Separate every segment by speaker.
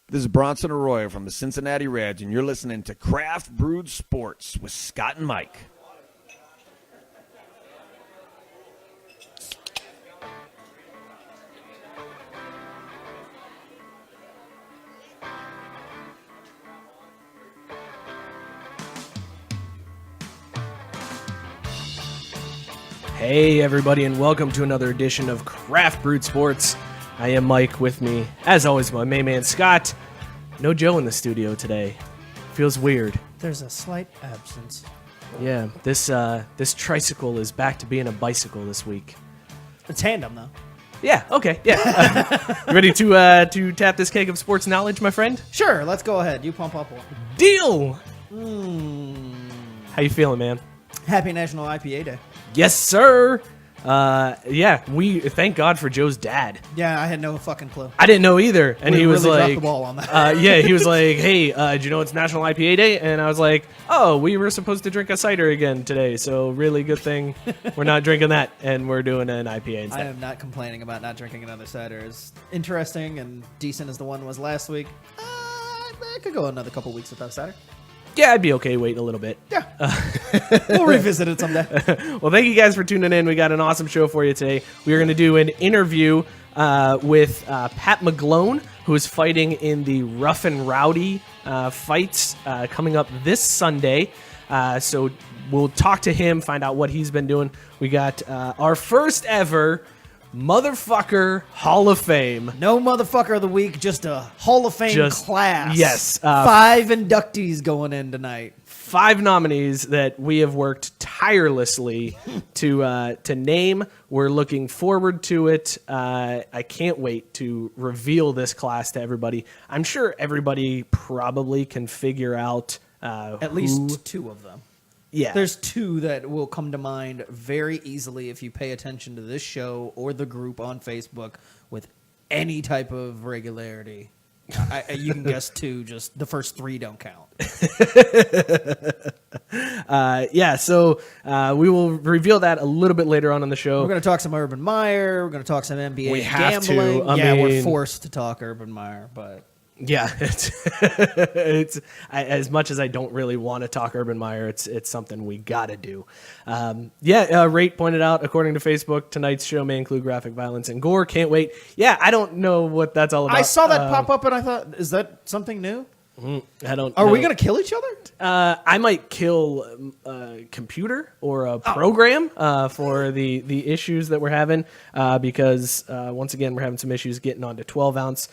Speaker 1: This is Bronson Arroyo from the Cincinnati Reds, and you're listening to Craft Brewed Sports with Scott and Mike.
Speaker 2: Hey everybody, and welcome to another edition of Craft Brewed Sports. I am Mike. With me, as always, my main man Scott. No Joe in the studio today. Feels weird.
Speaker 3: There's a slight absence.
Speaker 2: Yeah, this tricycle is back to being a bicycle this week.
Speaker 3: A tandem, though.
Speaker 2: Yeah, okay, yeah. You ready to tap this keg of sports knowledge, my friend?
Speaker 3: Sure, let's go ahead. You pump up one.
Speaker 2: Deal! How you feeling, man?
Speaker 3: Happy National IPA Day.
Speaker 2: Yes, sir! We thank God for Joe's dad.
Speaker 3: Yeah, I had no fucking clue.
Speaker 2: I didn't know either, and
Speaker 3: We
Speaker 2: he was
Speaker 3: really
Speaker 2: like,
Speaker 3: dropped the ball on that.
Speaker 2: he was like, "Hey, do you know it's National IPA Day?" And I was like, "Oh, we were supposed to drink a cider again today, so really good thing we're not drinking that, and we're doing an IPA
Speaker 3: I
Speaker 2: instead."
Speaker 3: am not complaining about not drinking another cider. As interesting and decent as the one was last week, I could go another couple weeks without cider.
Speaker 2: Yeah, I'd be okay waiting a little bit.
Speaker 3: Yeah. We'll revisit it someday.
Speaker 2: Well, thank you guys for tuning in. We got an awesome show for you today. We are going to do an interview with Pat McGlone, who is fighting in the Rough N Rowdy fights coming up this Sunday. So we'll talk to him, find out what he's been doing. We got our first ever motherfucker Hall of Fame.
Speaker 3: No motherfucker of the week, just a Hall of Fame class.
Speaker 2: Yes.
Speaker 3: 5 inductees going in tonight.
Speaker 2: 5 nominees that we have worked tirelessly to name. We're looking forward to it. I can't wait to reveal this class to everybody. I'm sure everybody probably can figure out
Speaker 3: At least 2 of them.
Speaker 2: Yeah.
Speaker 3: There's 2 that will come to mind very easily if you pay attention to this show or the group on Facebook with any type of regularity. You can guess 2, just the first 3 don't count.
Speaker 2: So we will reveal that a little bit later on in the show.
Speaker 3: We're going to talk some Urban Meyer. We're going to talk some NBA
Speaker 2: We
Speaker 3: and
Speaker 2: have to.
Speaker 3: gambling. We're
Speaker 2: mean-
Speaker 3: forced to talk Urban Meyer, but...
Speaker 2: Yeah, it's as much as I don't really want to talk Urban Meyer, it's something we got to do. Rate pointed out, according to Facebook, tonight's show may include graphic violence and gore. Can't wait. Yeah, I don't know what that's all about.
Speaker 3: I saw that pop up and I thought, is that something new?
Speaker 2: I don't.
Speaker 3: Are
Speaker 2: know.
Speaker 3: we going to kill each other?
Speaker 2: I might kill a computer or a program for the issues that we're having because once again we're having some issues getting onto 12 ounce.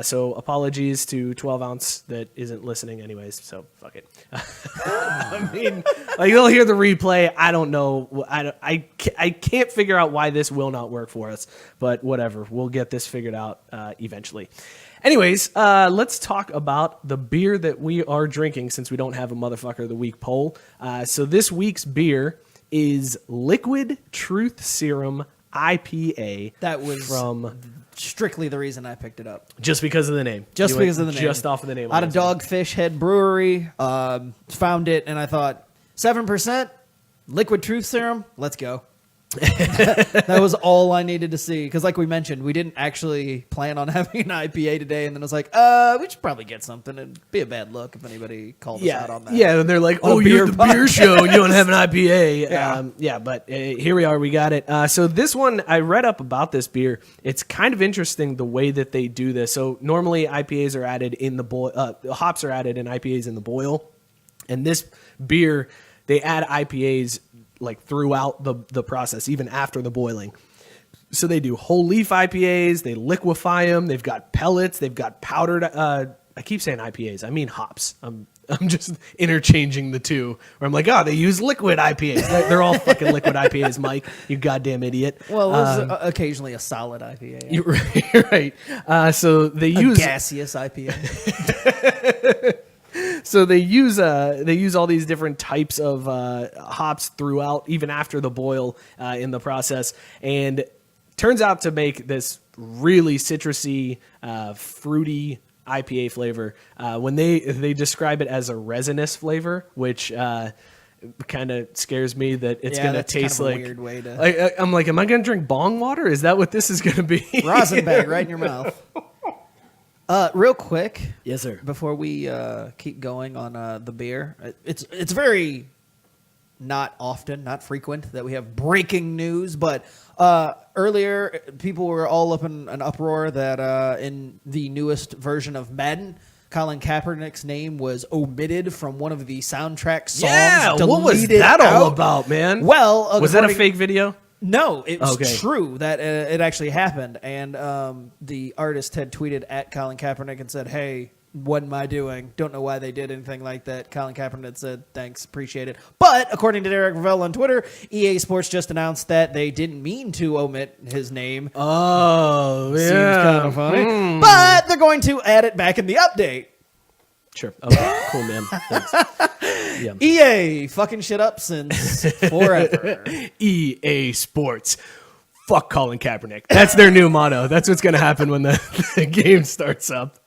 Speaker 2: So apologies to 12 ounce that isn't listening anyways. So fuck it. I mean, like you'll hear the replay. I don't know. I can't figure out why this will not work for us. But whatever. We'll get this figured out eventually. Anyways, let's talk about the beer that we are drinking since we don't have a motherfucker of the week poll. So this week's beer is Liquid Truth Serum IPA.
Speaker 3: That was
Speaker 2: from
Speaker 3: strictly the reason I picked it up.
Speaker 2: just because of the name.
Speaker 3: Just
Speaker 2: You
Speaker 3: because
Speaker 2: went
Speaker 3: of the name.
Speaker 2: Just off of the name.
Speaker 3: Out of Dogfish Head Brewery. Found it and I thought, 7%, Liquid Truth Serum, let's go. That was all I needed to see. Because like we mentioned, we didn't actually plan on having an IPA today. And then I was like, we should probably get something. It'd be a bad look if anybody called us out on that.
Speaker 2: Yeah, and they're like,
Speaker 3: On a
Speaker 2: oh, you're
Speaker 3: beer
Speaker 2: the beer show and you don't have an IPA.
Speaker 3: Yeah.
Speaker 2: But here we are. We got it. So this one, I read up about this beer. It's kind of interesting the way that they do this. So normally IPAs are added in the boil. Hops are added in IPAs in the boil. And this beer, they add IPAs like throughout the process, even after the boiling. So they do whole leaf IPAs, they liquefy them, they've got pellets, they've got powdered, I keep saying IPAs, I mean hops. I'm just interchanging the two, where I'm like, oh, they use liquid IPAs. They're all fucking liquid IPAs, Mike, you goddamn idiot.
Speaker 3: Well, there's occasionally a solid IPA.
Speaker 2: You're right. So they use
Speaker 3: gaseous IPA.
Speaker 2: So they use all these different types of hops throughout, even after the boil in the process, and turns out to make this really citrusy, fruity IPA flavor. When they describe it as a resinous flavor, which kind of scares me that it's going to taste
Speaker 3: kind of
Speaker 2: like
Speaker 3: a weird way to...
Speaker 2: I'm like, am I going to drink bong water? Is that what this is going to be?
Speaker 3: Rosin bag right in your mouth. Real quick,
Speaker 2: Yes, sir.
Speaker 3: before we keep going on the beer, it's very not often, not frequent that we have breaking news, but earlier people were all up in an uproar that in the newest version of Madden, Colin Kaepernick's name was omitted from one of the soundtrack songs.
Speaker 2: Yeah, what was
Speaker 3: deleted
Speaker 2: that all
Speaker 3: out.
Speaker 2: about, man?
Speaker 3: Well,
Speaker 2: was that a
Speaker 3: according-
Speaker 2: fake video?
Speaker 3: No, it was
Speaker 2: Okay.
Speaker 3: true that it actually happened. And the artist had tweeted at Colin Kaepernick and said, hey, what am I doing? Don't know why they did anything like that. Colin Kaepernick said, thanks, appreciate it. But according to Derek Ravel on Twitter, EA Sports just announced that they didn't mean to omit his name.
Speaker 2: Oh, yeah.
Speaker 3: Seems kind of funny. But they're going to add it back in the update.
Speaker 2: Sure. Okay. Cool, man. Thanks. Yeah.
Speaker 3: EA fucking shit up since forever.
Speaker 2: EA Sports. Fuck Colin Kaepernick. That's their new motto. That's what's going to happen when the game starts up.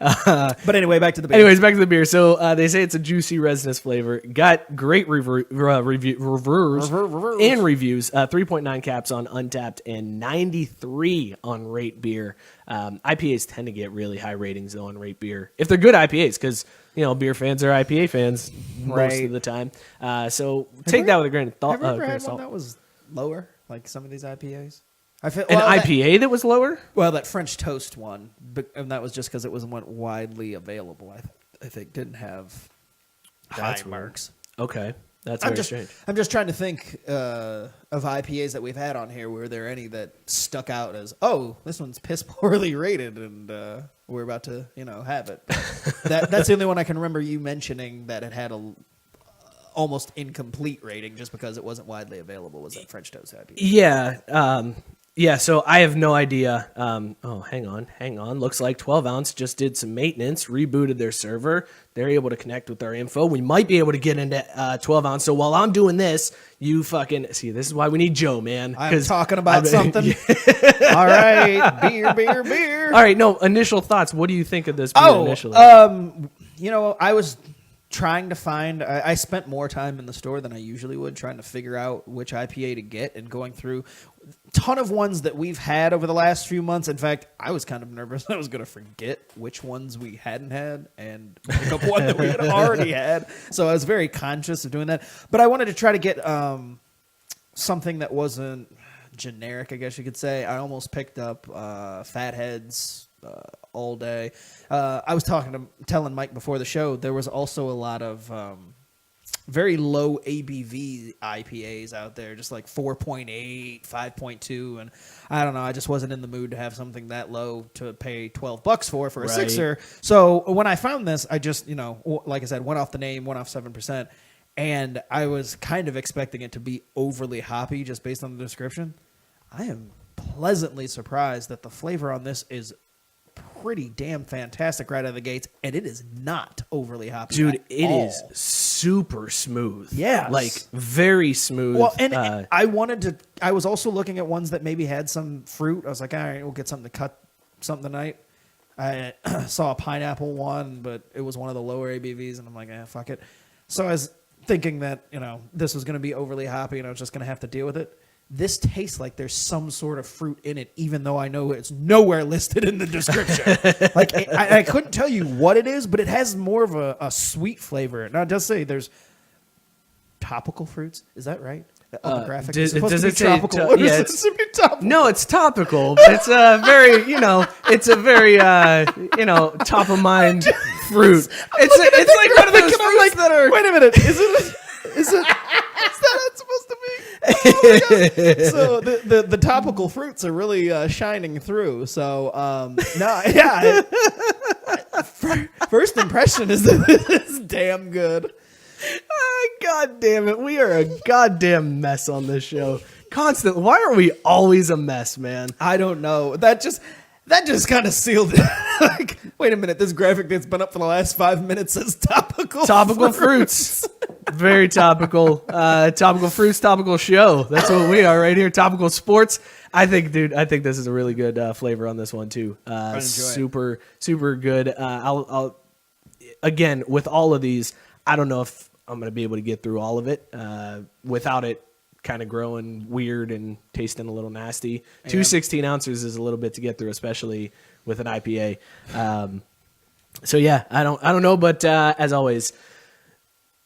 Speaker 3: But anyway, back to the beer.
Speaker 2: Anyways, back to the beer. So they say it's a juicy resinous flavor. Got great reviewers and reviews. 3.9 caps on Untapped and 93 on Rate Beer. IPAs tend to get really high ratings though on Rate Beer if they're good IPAs, because beer fans are IPA fans most
Speaker 3: Right.
Speaker 2: of the time. So take that with a grain of thought.
Speaker 3: Have you ever
Speaker 2: grain
Speaker 3: had
Speaker 2: of salt.
Speaker 3: one that was lower, like some of these IPAs? I feel
Speaker 2: An IPA that was lower?
Speaker 3: Well, that French toast one, and that was just because it wasn't widely available. I think didn't have
Speaker 2: That's
Speaker 3: high
Speaker 2: weird.
Speaker 3: marks.
Speaker 2: Okay, that's
Speaker 3: I'm
Speaker 2: very
Speaker 3: just
Speaker 2: strange.
Speaker 3: I'm just trying to think of IPAs that we've had on here. Were there any that stuck out as, oh, this one's piss poorly rated, and we're about to have it? That's the only one I can remember you mentioning that it had a almost incomplete rating just because it wasn't widely available. Was that French toast IPA?
Speaker 2: Yeah. Yeah, so I have no idea. Hang on. Looks like 12 Ounce just did some maintenance, rebooted their server. They're able to connect with our info. We might be able to get into 12 Ounce. So while I'm doing this, you fucking see. This is why we need Joe, man.
Speaker 3: I'm talking about something. All right, beer.
Speaker 2: All right, no initial thoughts. What do you think of this beer initially?
Speaker 3: I was trying to find. I spent more time in the store than I usually would trying to figure out which IPA to get and going through a ton of ones that we've had over the last few months. In fact, I was kind of nervous I was going to forget which ones we hadn't had and pick up one that we had already had. So I was very conscious of doing that. But I wanted to try to get something that wasn't generic, I guess you could say. I almost picked up Fatheads all day. I was telling Mike before the show, there was also a lot of very low ABV IPAs out there, just like 4.8, 5.2, and I don't know, I just wasn't in the mood to have something that low to pay $12 for a
Speaker 2: Right.
Speaker 3: sixer. So when I found this, I just, like I said, went off the name, went off 7%, and I was kind of expecting it to be overly hoppy just based on the description. I am pleasantly surprised that the flavor on this is pretty damn fantastic right out of the gates, and it is not overly hoppy.
Speaker 2: Dude,
Speaker 3: at
Speaker 2: it
Speaker 3: all.
Speaker 2: is super smooth.
Speaker 3: Yes.
Speaker 2: Like very smooth.
Speaker 3: Well, and I was also looking at ones that maybe had some fruit. I was like, all right, we'll get something to cut something tonight. I saw a pineapple one, but it was one of the lower ABVs, and I'm like, fuck it. So I was thinking that, this was going to be overly hoppy, and I was just going to have to deal with it. This tastes like there's some sort of fruit in it, even though I know it's nowhere listed in the description. Like I couldn't tell you what it is, but it has more of a sweet flavor. Now it does say there's topical fruits. Is that right? On the graphic,
Speaker 2: does
Speaker 3: it's supposed
Speaker 2: it
Speaker 3: to be
Speaker 2: say
Speaker 3: tropical.
Speaker 2: to-
Speaker 3: Or
Speaker 2: yeah,
Speaker 3: is it
Speaker 2: it's-
Speaker 3: supposed to be topical?
Speaker 2: No, it's topical. It's a very, it's a very, top of mind fruit. It's like one of those fruits that are.
Speaker 3: Wait a minute, is that how it's supposed to be? Oh my God. So the topical fruits are really shining through. So first impression is that this is damn good.
Speaker 2: God damn it. We are a goddamn mess on this show. Constant. Why are we always a mess, man?
Speaker 3: I don't know. That just kind of sealed it. Like, wait a minute, this graphic that's been up for the last 5 minutes says topical
Speaker 2: fruits. Very topical. Topical fruits, topical show. That's what we are right here. Topical sports. I think this is a really good flavor on this one too.
Speaker 3: enjoy it.
Speaker 2: Super, super good. I'll again, with all of these, I don't know if I'm going to be able to get through all of it without it kind of growing weird and tasting a little nasty. 2 16 ounces is a little bit to get through, especially with an IPA. So yeah, I don't know, but as always,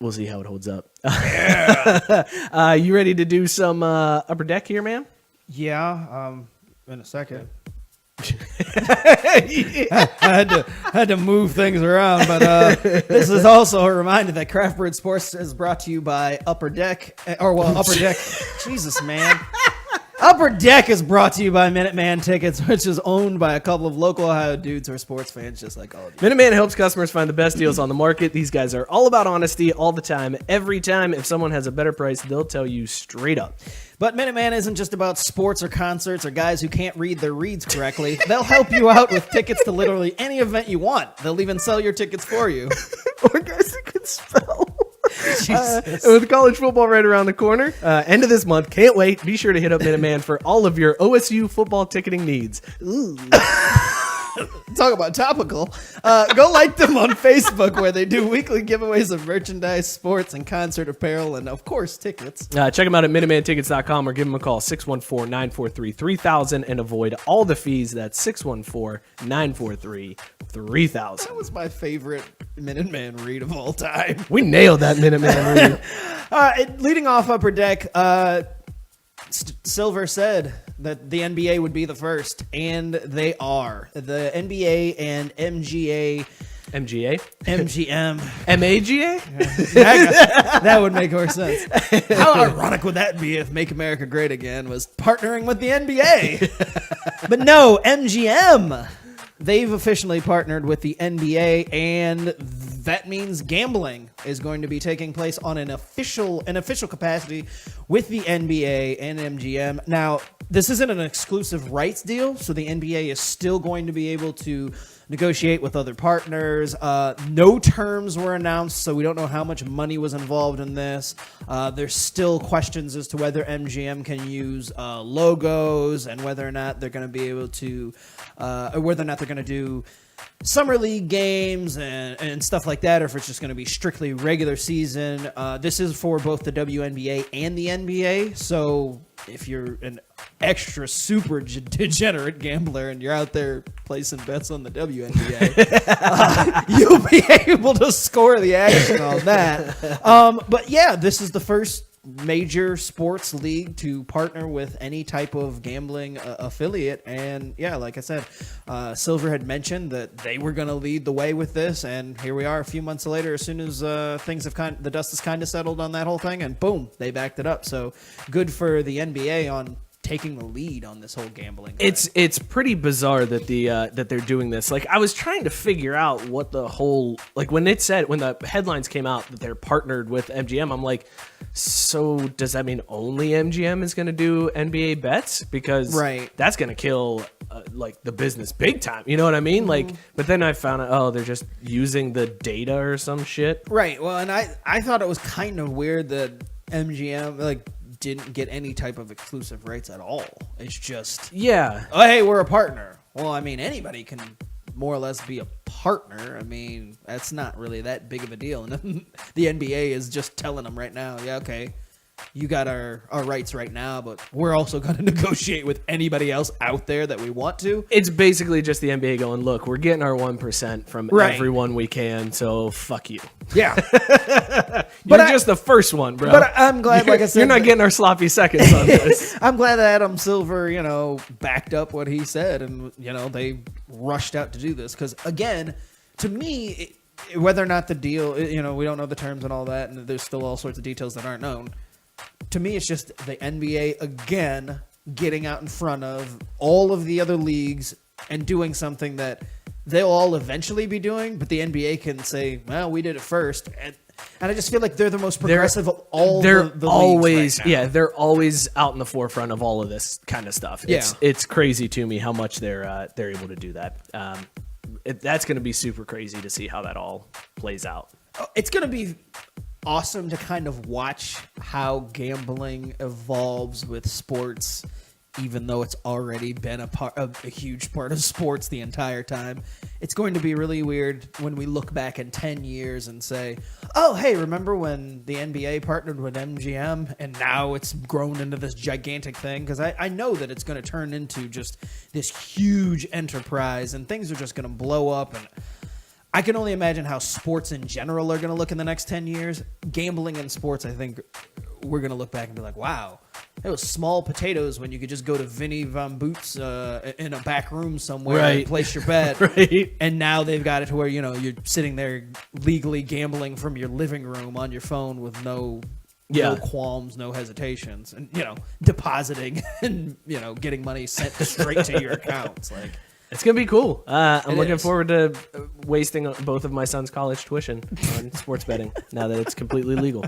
Speaker 2: we'll see how it holds up. Yeah. You ready to do some Upper Deck here, man?
Speaker 3: Yeah, in a second. I had to move things around, but this is also a reminder that Craft Brewed Sports is brought to you by Upper Deck, Upper Deck. Jesus, man. Upper Deck is brought to you by Minuteman Tickets, which is owned by a couple of local Ohio dudes who are sports fans just like all of you.
Speaker 2: Minuteman helps customers find the best deals on the market. These guys are all about honesty all the time. Every time, if someone has a better price, they'll tell you straight up.
Speaker 3: But Minuteman isn't just about sports or concerts or guys who can't read their reads correctly. They'll help you out with tickets to literally any event you want. They'll even sell your tickets for you.
Speaker 2: Or guys who can spell. With college football right around the corner, end of this month, can't wait. Be sure to hit up Minuteman for all of your OSU football ticketing needs.
Speaker 3: Talk about topical. Go like them on Facebook where they do weekly giveaways of merchandise, sports, and concert apparel, and of course, tickets.
Speaker 2: Check them out at MinutemanTickets.com or give them a call, 614-943-3000, and avoid all the fees. That's 614-943-3000.
Speaker 3: That was my favorite Minuteman read of all time.
Speaker 2: We nailed that Minuteman read.
Speaker 3: Leading off Upper Deck, Silver said that the NBA would be the first, and they are. The NBA and MGA.
Speaker 2: MGA?
Speaker 3: MGM.
Speaker 2: MAGA?
Speaker 3: That would make more sense. How ironic would that be if Make America Great Again was partnering with the NBA? But no, MGM. They've officially partnered with the NBA, and that means gambling is going to be taking place on an official capacity with the NBA and MGM. Now, this isn't an exclusive rights deal, so the NBA is still going to be able to negotiate with other partners. No terms were announced, so we don't know how much money was involved in this. There's still questions as to whether MGM can use logos and whether or not they're going to be able to, or whether or not they're going to do summer league games and stuff like that, or if it's just going to be strictly regular season. This is for both the WNBA and the NBA, so if you're an extra super degenerate gambler and you're out there placing bets on the WNBA, you'll be able to score the action on that. But yeah, this is the first major sports league to partner with any type of gambling affiliate, and yeah, like I said, Silver had mentioned that they were going to lead the way with this, and here we are a few months later, as soon as the dust has kind of settled on that whole thing, and boom, they backed it up. So good for the NBA on taking the lead on this whole gambling thing.
Speaker 2: It's pretty bizarre that that they're doing this. Like, I was trying to figure out what the whole, like, when the headlines came out that they're partnered with MGM, I'm like, so does that mean only MGM is going to do NBA bets? Because that's going to kill like the business big time. You know what I mean? Like, but then I found out, they're just using the data or some shit.
Speaker 3: Right. Well, and I thought it was kind of weird that MGM didn't get any type of exclusive rights at all. It's just, oh, hey, we're a partner. Well, I mean, anybody can more or less be a partner. I mean, that's not really that big of a deal. And the NBA is just telling them right now, yeah, okay, you got our rights right now, but we're also going to negotiate with anybody else out there that we want to.
Speaker 2: It's basically just the NBA going, look, we're getting our 1% from everyone we can, so fuck you.
Speaker 3: Yeah.
Speaker 2: You're just the first one, bro.
Speaker 3: But I'm glad, like I said,
Speaker 2: you're not getting our sloppy seconds on this.
Speaker 3: I'm glad that Adam Silver, backed up what he said, and, they rushed out to do this. Because, again, to me, whether or not the deal, we don't know the terms and all that, and there's still all sorts of details that aren't known. To me, it's just the NBA, again, getting out in front of all of the other leagues and doing something that they'll all eventually be doing, but the NBA can say, well, we did it first. And I just feel like they're the most progressive of all the
Speaker 2: always,
Speaker 3: leagues right now.
Speaker 2: they're always out in the forefront of all of this kind of stuff. It's crazy to me how much they're able to do that. That's going to be super crazy to see how that all plays out.
Speaker 3: It's going to be awesome to kind of watch how gambling evolves with sports, even though it's already been a huge part of sports the entire time. it's going to be really weird when we look back in 10 years and say, oh, hey, remember when the NBA partnered with MGM and now it's grown into this gigantic thing? Because I know that it's going to turn into just this huge enterprise and things are just going to blow up. And I can only imagine how sports in general are going to look in the next 10 years. Gambling in sports, I think we're going to look back and be like, wow, it was small potatoes when you could just go to Vinnie Von Boots in a back room somewhere and place your bet.
Speaker 2: Right.
Speaker 3: And now they've got it to where, you're sitting there legally gambling from your living room on your phone with no qualms, no hesitations, and, depositing and, getting money sent straight to your accounts. Like,
Speaker 2: it's going to be cool. I'm looking forward to wasting both of my son's college tuition on sports betting now that it's completely legal.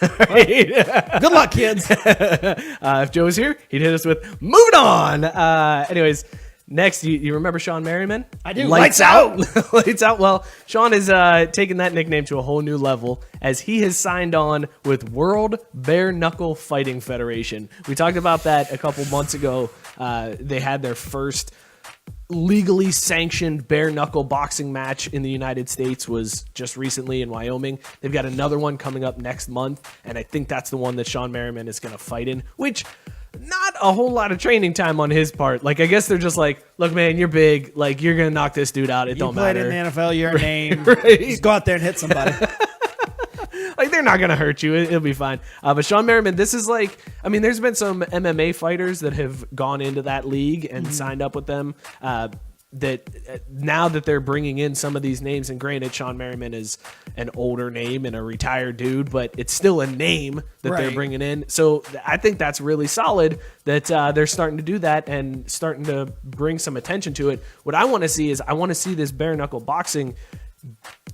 Speaker 3: Good luck, kids.
Speaker 2: If Joe was here, he'd hit us with moving on. Anyways, next, you remember Shawne Merriman?
Speaker 3: I do. Lights out.
Speaker 2: Lights out. Well, Shawne is taking that nickname to a whole new level as he has signed on with World Bare Knuckle Fighting Federation. We talked about that a couple months ago. They had their first legally sanctioned bare knuckle boxing match in the United States was just recently in Wyoming. They've got another one coming up next month, and I think that's the one that Shawne Merriman is going to fight in, which not a whole lot of training time on his part. Like, I guess they're just like, look, man, you're big. Like, you're going to knock this dude out. It don't matter.
Speaker 3: You played in the NFL, you're a name.
Speaker 2: Right.
Speaker 3: Just go out there and hit somebody.
Speaker 2: Like, they're not going to hurt you. It'll be fine. But Shawne Merriman, this is like, I mean, there's been some MMA fighters that have gone into that league and signed up with them. That now that they're bringing in some of these names, and granted, Shawne Merriman is an older name and a retired dude, but it's still a name that they're bringing in. So I think that's really solid that they're starting to do that and starting to bring some attention to it. What I want to see is this bare knuckle boxing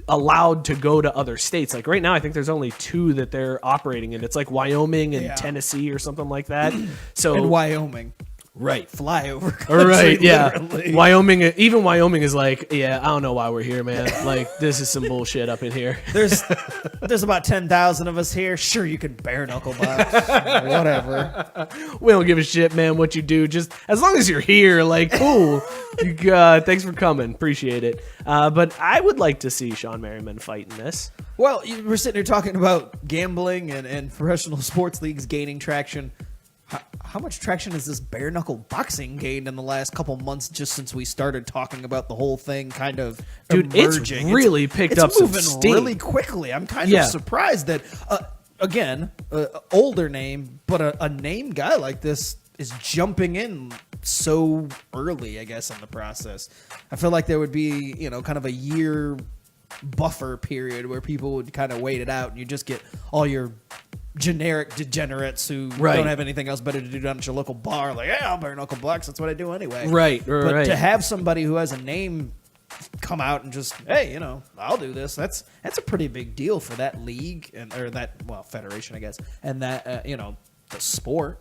Speaker 2: allowed to go to other states. Like right now, I think there's only 2 that they're operating in. It's like Wyoming and Tennessee or something like that. So
Speaker 3: in Wyoming.
Speaker 2: Right.
Speaker 3: Flyover country,
Speaker 2: right, yeah.
Speaker 3: literally.
Speaker 2: Even Wyoming is like, yeah, I don't know why we're here, man. Like, this is some bullshit up in here.
Speaker 3: There's about 10,000 of us here. Sure, you can bare knuckle box. Whatever.
Speaker 2: We don't give a shit, man, what you do. Just as long as you're here, like, cool. Thanks for coming. Appreciate it. But I would like to see Shawne Merriman fight in this.
Speaker 3: Well, we're sitting here talking about gambling and professional sports leagues gaining traction. How much traction has this bare knuckle boxing gained in the last couple months just since we started talking about the whole thing kind of emerging?
Speaker 2: It's really picked up some steam.
Speaker 3: It's moving really quickly. I'm kind of surprised that, again, older name, but a name guy like this is jumping in so early, I guess, in the process. I feel like there would be, kind of a year buffer period where people would kind of wait it out and you just get all your generic degenerates who don't have anything else better to do down at your local bar. Like, yeah, I'll bare knuckle box. That's what I do anyway.
Speaker 2: Right.
Speaker 3: But to have somebody who has a name come out and just, hey, I'll do this. That's a pretty big deal for that league or that federation, I guess, and that the sport.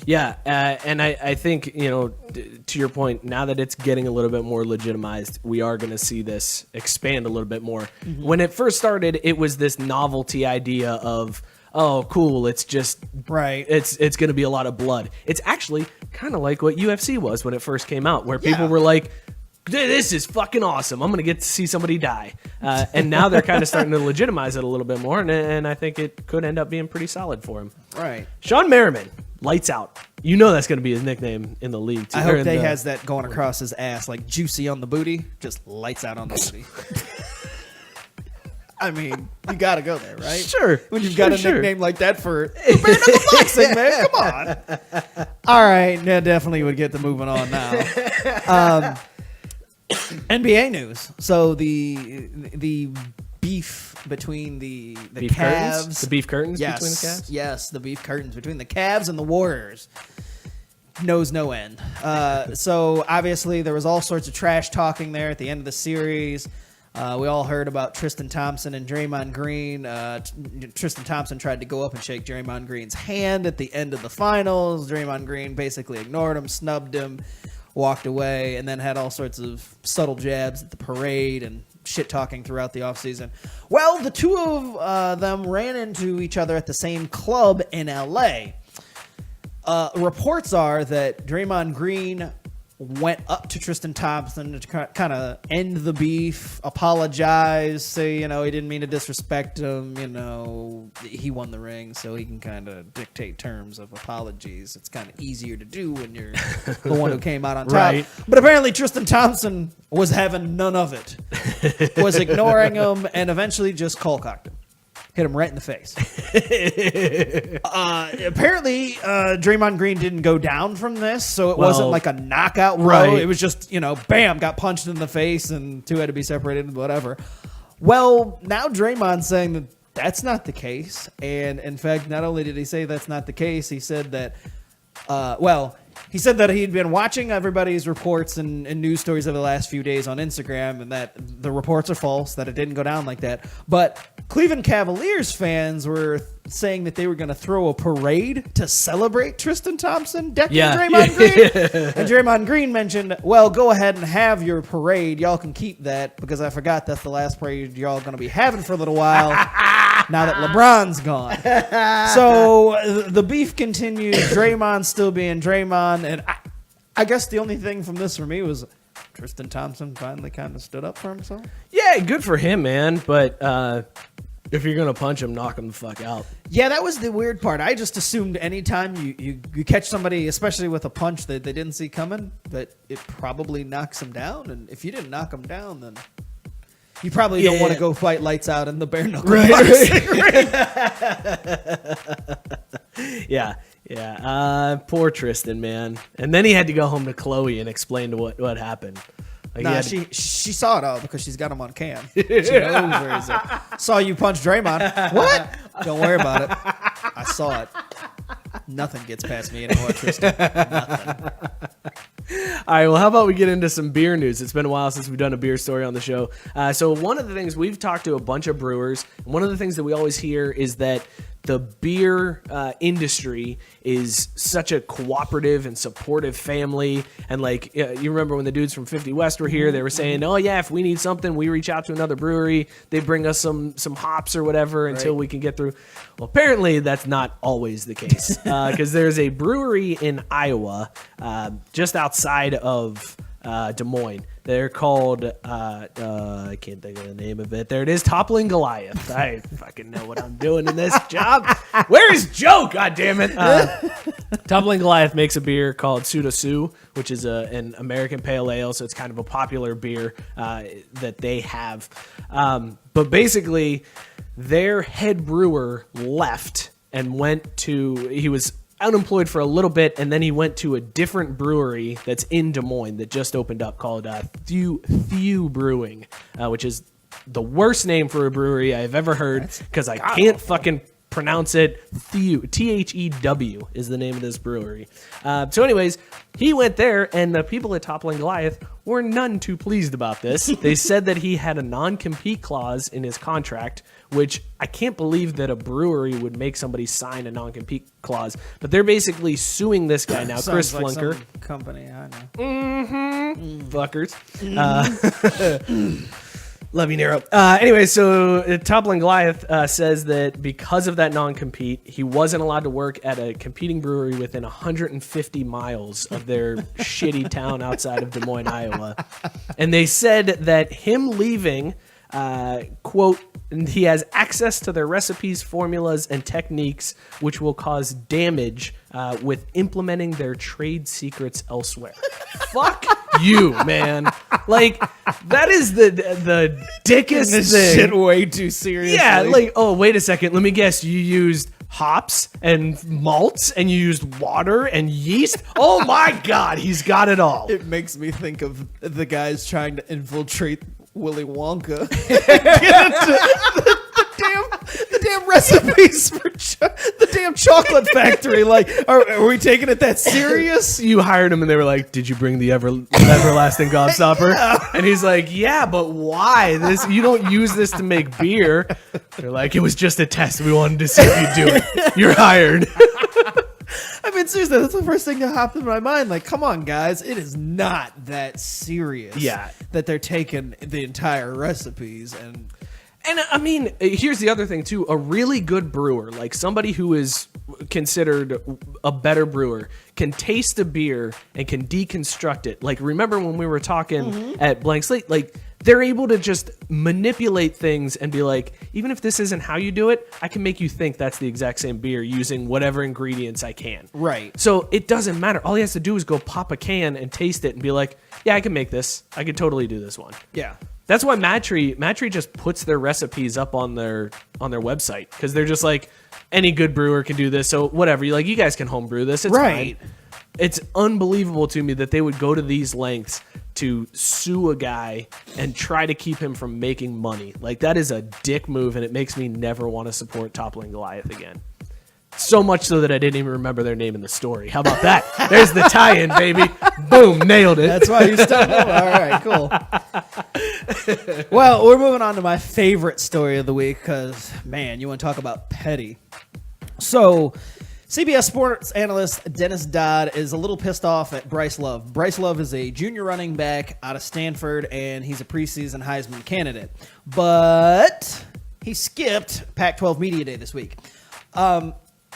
Speaker 2: Yeah, and I think, to your point, now that it's getting a little bit more legitimized, we are going to see this expand a little bit more. Mm-hmm. When it first started, it was this novelty idea of, oh, cool, it's just it's going to be a lot of blood. It's actually kind of like what UFC was when it first came out, where people were like, this is fucking awesome. I'm going to get to see somebody die. And now they're kind of starting to legitimize it a little bit more, and I think it could end up being pretty solid for him.
Speaker 3: Right.
Speaker 2: Shawne Merriman, lights out. That's going to be his nickname in the league, too.
Speaker 3: I hope they has that going across his ass, like juicy on the booty, just lights out on the booty. I mean, you got to go there, right?
Speaker 2: Sure.
Speaker 3: When you've got a nickname like that for bare knuckle boxing, man. Come on. All right. Yeah, definitely would get to moving on now. NBA news. So the beef between the
Speaker 2: beef
Speaker 3: Cavs.
Speaker 2: Curtains? The beef curtains between the Cavs?
Speaker 3: Yes, the beef curtains between the Cavs and the Warriors knows no end. So obviously there was all sorts of trash talking there at the end of the series. We all heard about Tristan Thompson and Draymond Green. Tristan Thompson tried to go up and shake Draymond Green's hand at the end of the finals. Draymond Green basically ignored him, snubbed him, walked away, and then had all sorts of subtle jabs at the parade and shit-talking throughout the offseason. Well, the two of them ran into each other at the same club in L.A. Reports are that Draymond Green went up to Tristan Thompson to kind of end the beef, apologize, say, he didn't mean to disrespect him. He won the ring, so he can kind of dictate terms of apologies. It's kind of easier to do when you're the one who came out on top.
Speaker 2: Right.
Speaker 3: But apparently Tristan Thompson was having none of it, was ignoring him, and eventually just cold-cocked him. Hit him right in the face. Apparently, Draymond Green didn't go down from this, so it wasn't like a knockout blow.
Speaker 2: Right.
Speaker 3: It was just, bam, got punched in the face, and two had to be separated, whatever. Well, now Draymond's saying that that's not the case. And, in fact, not only did he say that's not the case, he said that, he said that he'd been watching everybody's reports and news stories over the last few days on Instagram, and that the reports are false, that it didn't go down like that. But Cleveland Cavaliers fans were saying that they were going to throw a parade to celebrate Tristan Thompson decking Draymond Green. And Draymond Green mentioned, well, go ahead and have your parade. Y'all can keep that because I forgot that's the last parade y'all going to be having for a little while. Now that LeBron's gone. So the beef continued. Draymond still being Draymond. And I guess the only thing from this for me was Tristan Thompson finally kind of stood up for himself.
Speaker 2: Yeah, good for him, man. But if you're going to punch him, knock him the fuck out.
Speaker 3: Yeah, that was the weird part. I just assumed anytime you catch somebody, especially with a punch that they didn't see coming, that it probably knocks them down. And if you didn't knock them down, then you probably don't want to go fight lights out in the bare knuckle boxing ring.
Speaker 2: Yeah. Poor Tristan, man. And then he had to go home to Chloe and explain what happened. Like
Speaker 3: she saw it all because she's got him on cam. She knows where he's at. Saw you punch Draymond. What? Don't worry about it. I saw it. Nothing gets past me anymore, Tristan. Nothing.
Speaker 2: All right, well, how about we get into some beer news? It's been a while since we've done a beer story on the show. So one of the things, we've talked to a bunch of brewers, and one of the things that we always hear is that the beer industry is such a cooperative and supportive family. And like, you remember when the dudes from 50 West were here, they were saying, oh yeah, if we need something, we reach out to another brewery. They bring us some hops or whatever until we can get through. Well, apparently that's not always the case because there's a brewery in Iowa just outside of Des Moines. They're called, I can't think of the name of it. There it is, Toppling Goliath. I fucking know what I'm doing in this job. Where's Joe? God damn it. Toppling Goliath makes a beer called Pseudo Sue, which is an American pale ale, so it's kind of a popular beer that they have. But basically, their head brewer left and he was unemployed for a little bit, and then he went to a different brewery that's in Des Moines that just opened up called Thew Brewing, which is the worst name for a brewery I've ever heard because I can't fucking pronounce it. Thew, Thew is the name of this brewery. So anyways, he went there, and the people at Toppling Goliath were none too pleased about this. They said that he had a non-compete clause in his contract, which I can't believe that a brewery would make somebody sign a non-compete clause. But they're basically suing this guy now, Chris
Speaker 3: like
Speaker 2: Flunker.
Speaker 3: some company, I know.
Speaker 2: Fuckers. Love you, Nero. Anyway, so Toppling Goliath says that because of that non-compete, he wasn't allowed to work at a competing brewery within 150 miles of their shitty town outside of Des Moines, Iowa. And they said that him leaving, quote, he has access to their recipes, formulas, and techniques, which will cause damage with implementing their trade secrets elsewhere. Fuck you, man. Like, that is the dickest
Speaker 3: this
Speaker 2: thing.
Speaker 3: shit way too seriously.
Speaker 2: Yeah, like, oh, wait a second. Let me guess. You used hops and malts, and you used water and yeast? Oh, my God. He's got it all.
Speaker 3: It makes me think of the guys trying to infiltrate Willy Wonka. the damn recipes for the damn chocolate factory. Like, are we taking it that serious?
Speaker 2: You hired him, and they were like, "Did you bring the everlasting gobstopper?" Yeah. And he's like, "Yeah, but why? You don't use this to make beer." They're like, "It was just a test. We wanted to see if you do it. You're hired."
Speaker 3: I mean, seriously, that's the first thing that hopped in my mind. Like, come on, guys. It is not that serious.
Speaker 2: Yeah.
Speaker 3: That they're taking the entire recipes and
Speaker 2: And I mean, here's the other thing too. A really good brewer, like somebody who is considered a better brewer, can taste a beer and can deconstruct it. Like, remember when we were talking at Blank Slate, like they're able to just manipulate things and be like, even if this isn't how you do it, I can make you think that's the exact same beer using whatever ingredients I can.
Speaker 3: Right.
Speaker 2: So it doesn't matter. All he has to do is go pop a can and taste it and be like, yeah, I can make this. I could totally do this one.
Speaker 3: Yeah.
Speaker 2: That's why Matry just puts their recipes up on their website, because they're just like, any good brewer can do this. So whatever, you guys can homebrew this. It's
Speaker 3: Right.
Speaker 2: fine. It's unbelievable to me that they would go to these lengths to sue a guy and try to keep him from making money. Like, that is a dick move, and it makes me never want to support Toppling Goliath again. So much so that I didn't even remember their name in the story. How about that? There's the tie-in, baby. Boom, nailed it.
Speaker 3: That's why you stumbled. All right, cool. Well, we're moving on to my favorite story of the week because, man, you want to talk about petty. So, CBS Sports analyst Dennis Dodd is a little pissed off at Bryce Love. Bryce Love is a junior running back out of Stanford, and he's a preseason Heisman candidate. But he skipped Pac-12 Media Day this week.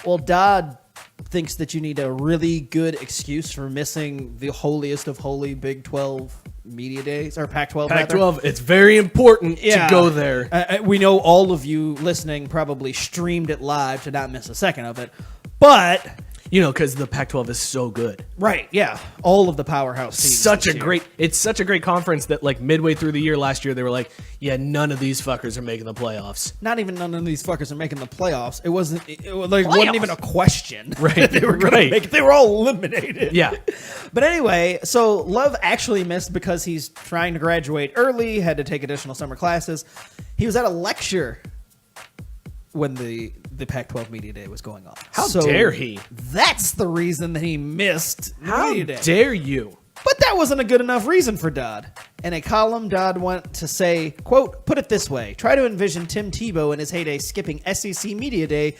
Speaker 3: Well, Dodd thinks that you need a really good excuse for missing the holiest of holy Big 12 Media Days, or Pac-12.
Speaker 2: Pac-12, it's very important to go there.
Speaker 3: We know all of you listening probably streamed it live to not miss a second of it. But,
Speaker 2: because the Pac-12 is so good.
Speaker 3: right, yeah, all of the powerhouse teams.
Speaker 2: It's such a great conference that, like, midway through the year last year, they were like, yeah, none of these fuckers are making the playoffs.
Speaker 3: Not even none of these fuckers are making the playoffs. It wasn't even a question.
Speaker 2: Right,
Speaker 3: they were going to make it. They were all eliminated.
Speaker 2: Yeah.
Speaker 3: But anyway, so Love actually missed because he's trying to graduate early, had to take additional summer classes. He was at a lecture when the Pac-12 Media Day was going on.
Speaker 2: How dare he?
Speaker 3: That's the reason that he missed Media Day.
Speaker 2: How dare you?
Speaker 3: But that wasn't a good enough reason for Dodd. In a column, Dodd went to say, quote, put it this way, try to envision Tim Tebow in his heyday skipping SEC Media Day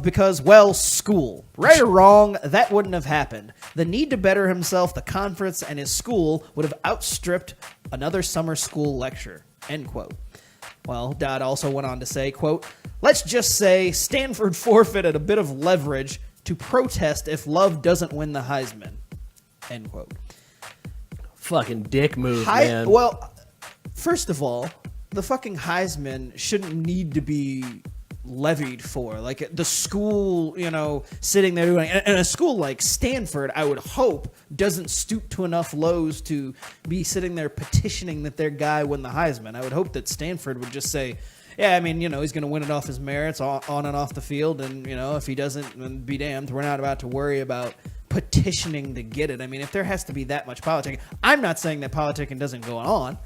Speaker 3: because, well, school. Right or wrong, that wouldn't have happened. The need to better himself, the conference, and his school would have outstripped another summer school lecture, end quote. Well, Dodd also went on to say, quote, let's just say Stanford forfeited a bit of leverage to protest if Love doesn't win the Heisman, end quote.
Speaker 2: Fucking dick move, man.
Speaker 3: Well, first of all, the fucking Heisman shouldn't need to be levied for. Like, the school, sitting there doing it. And a school like Stanford, I would hope, doesn't stoop to enough lows to be sitting there petitioning that their guy win the Heisman. I would hope that Stanford would just say, yeah, I mean, he's going to win it off his merits on and off the field. And, if he doesn't, then be damned. We're not about to worry about petitioning to get it. I mean, if there has to be that much politicking, I'm not saying that politicking doesn't go on,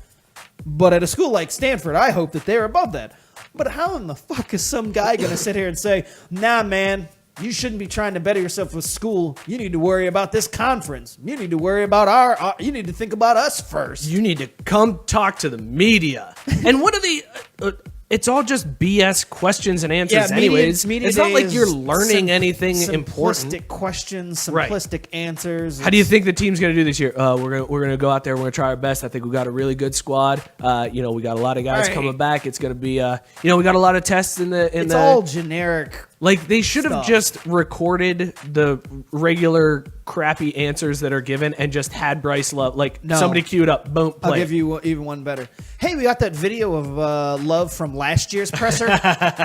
Speaker 3: but at a school like Stanford, I hope that they're above that. But how in the fuck is some guy going to sit here and say, nah, man, you shouldn't be trying to better yourself with school. You need to worry about this conference. You need to worry about you need to think about us first.
Speaker 2: You need to come talk to the media. And what are the... it's all just BS questions and answers anyways. It's not like you're learning anything important.
Speaker 3: Simplistic questions, simplistic answers.
Speaker 2: How do you think the team's going to do this year? We're gonna go out there. We're going to try our best. I think we got a really good squad. We got a lot of guys coming back. It's going to be, we got a lot of tests in the.
Speaker 3: It's all generic.
Speaker 2: Like, they should have just recorded the regular crappy answers that are given and just had Bryce Love, somebody queued up, boom, play.
Speaker 3: I'll give you even one better. Hey, we got that video of Love from last year's presser.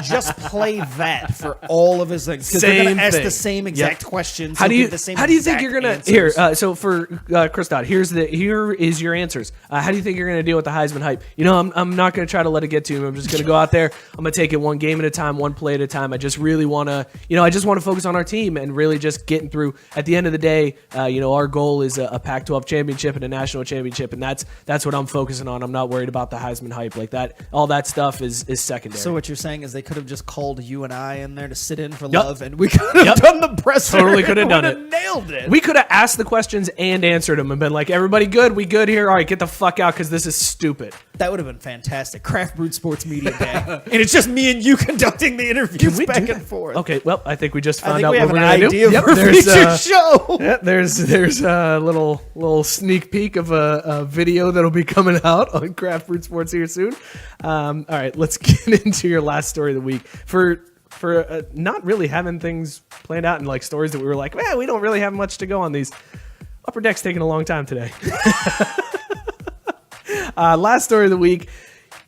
Speaker 3: Just play that for all of his things, because they're going to ask the same exact questions.
Speaker 2: How do you think you're going to here? So for Chris Dodd, here is your answers. How do you think you're going to deal with the Heisman hype? I'm not going to try to let it get to him. I'm just going to go out there. I'm going to take it one game at a time, one play at a time. I just really want to, I just want to focus on our team and really just getting through. At the end of the day, our goal is a Pac-12 championship and a national championship, and that's what I'm focusing on. I'm not worried about the Heisman hype like that. All that stuff is secondary.
Speaker 3: So what you're saying is they could have just called you and I in there to sit in for Love, and we could have done the presser.
Speaker 2: Totally could have done it.
Speaker 3: Nailed it.
Speaker 2: We could have asked the questions and answered them and been like, everybody good? We good here? All right, get the fuck out because this is stupid.
Speaker 3: That would have been fantastic. Craft Brewed Sports Media Day. And it's just me and you conducting the interviews back and 4th.
Speaker 2: Okay, well, I think we just
Speaker 3: I
Speaker 2: found
Speaker 3: think
Speaker 2: out
Speaker 3: we
Speaker 2: what
Speaker 3: have
Speaker 2: we're
Speaker 3: an
Speaker 2: going to do.
Speaker 3: idea for a
Speaker 2: there's,
Speaker 3: future show.
Speaker 2: yeah, there's a little sneak peek of a video that'll be coming out on Craft Brewed Sports here soon. All right, let's get into your last story of the week. For not really having things planned out and like stories that we were like, man, we don't really have much to go on these. Upper Deck's taking a long time today. Last story of the week.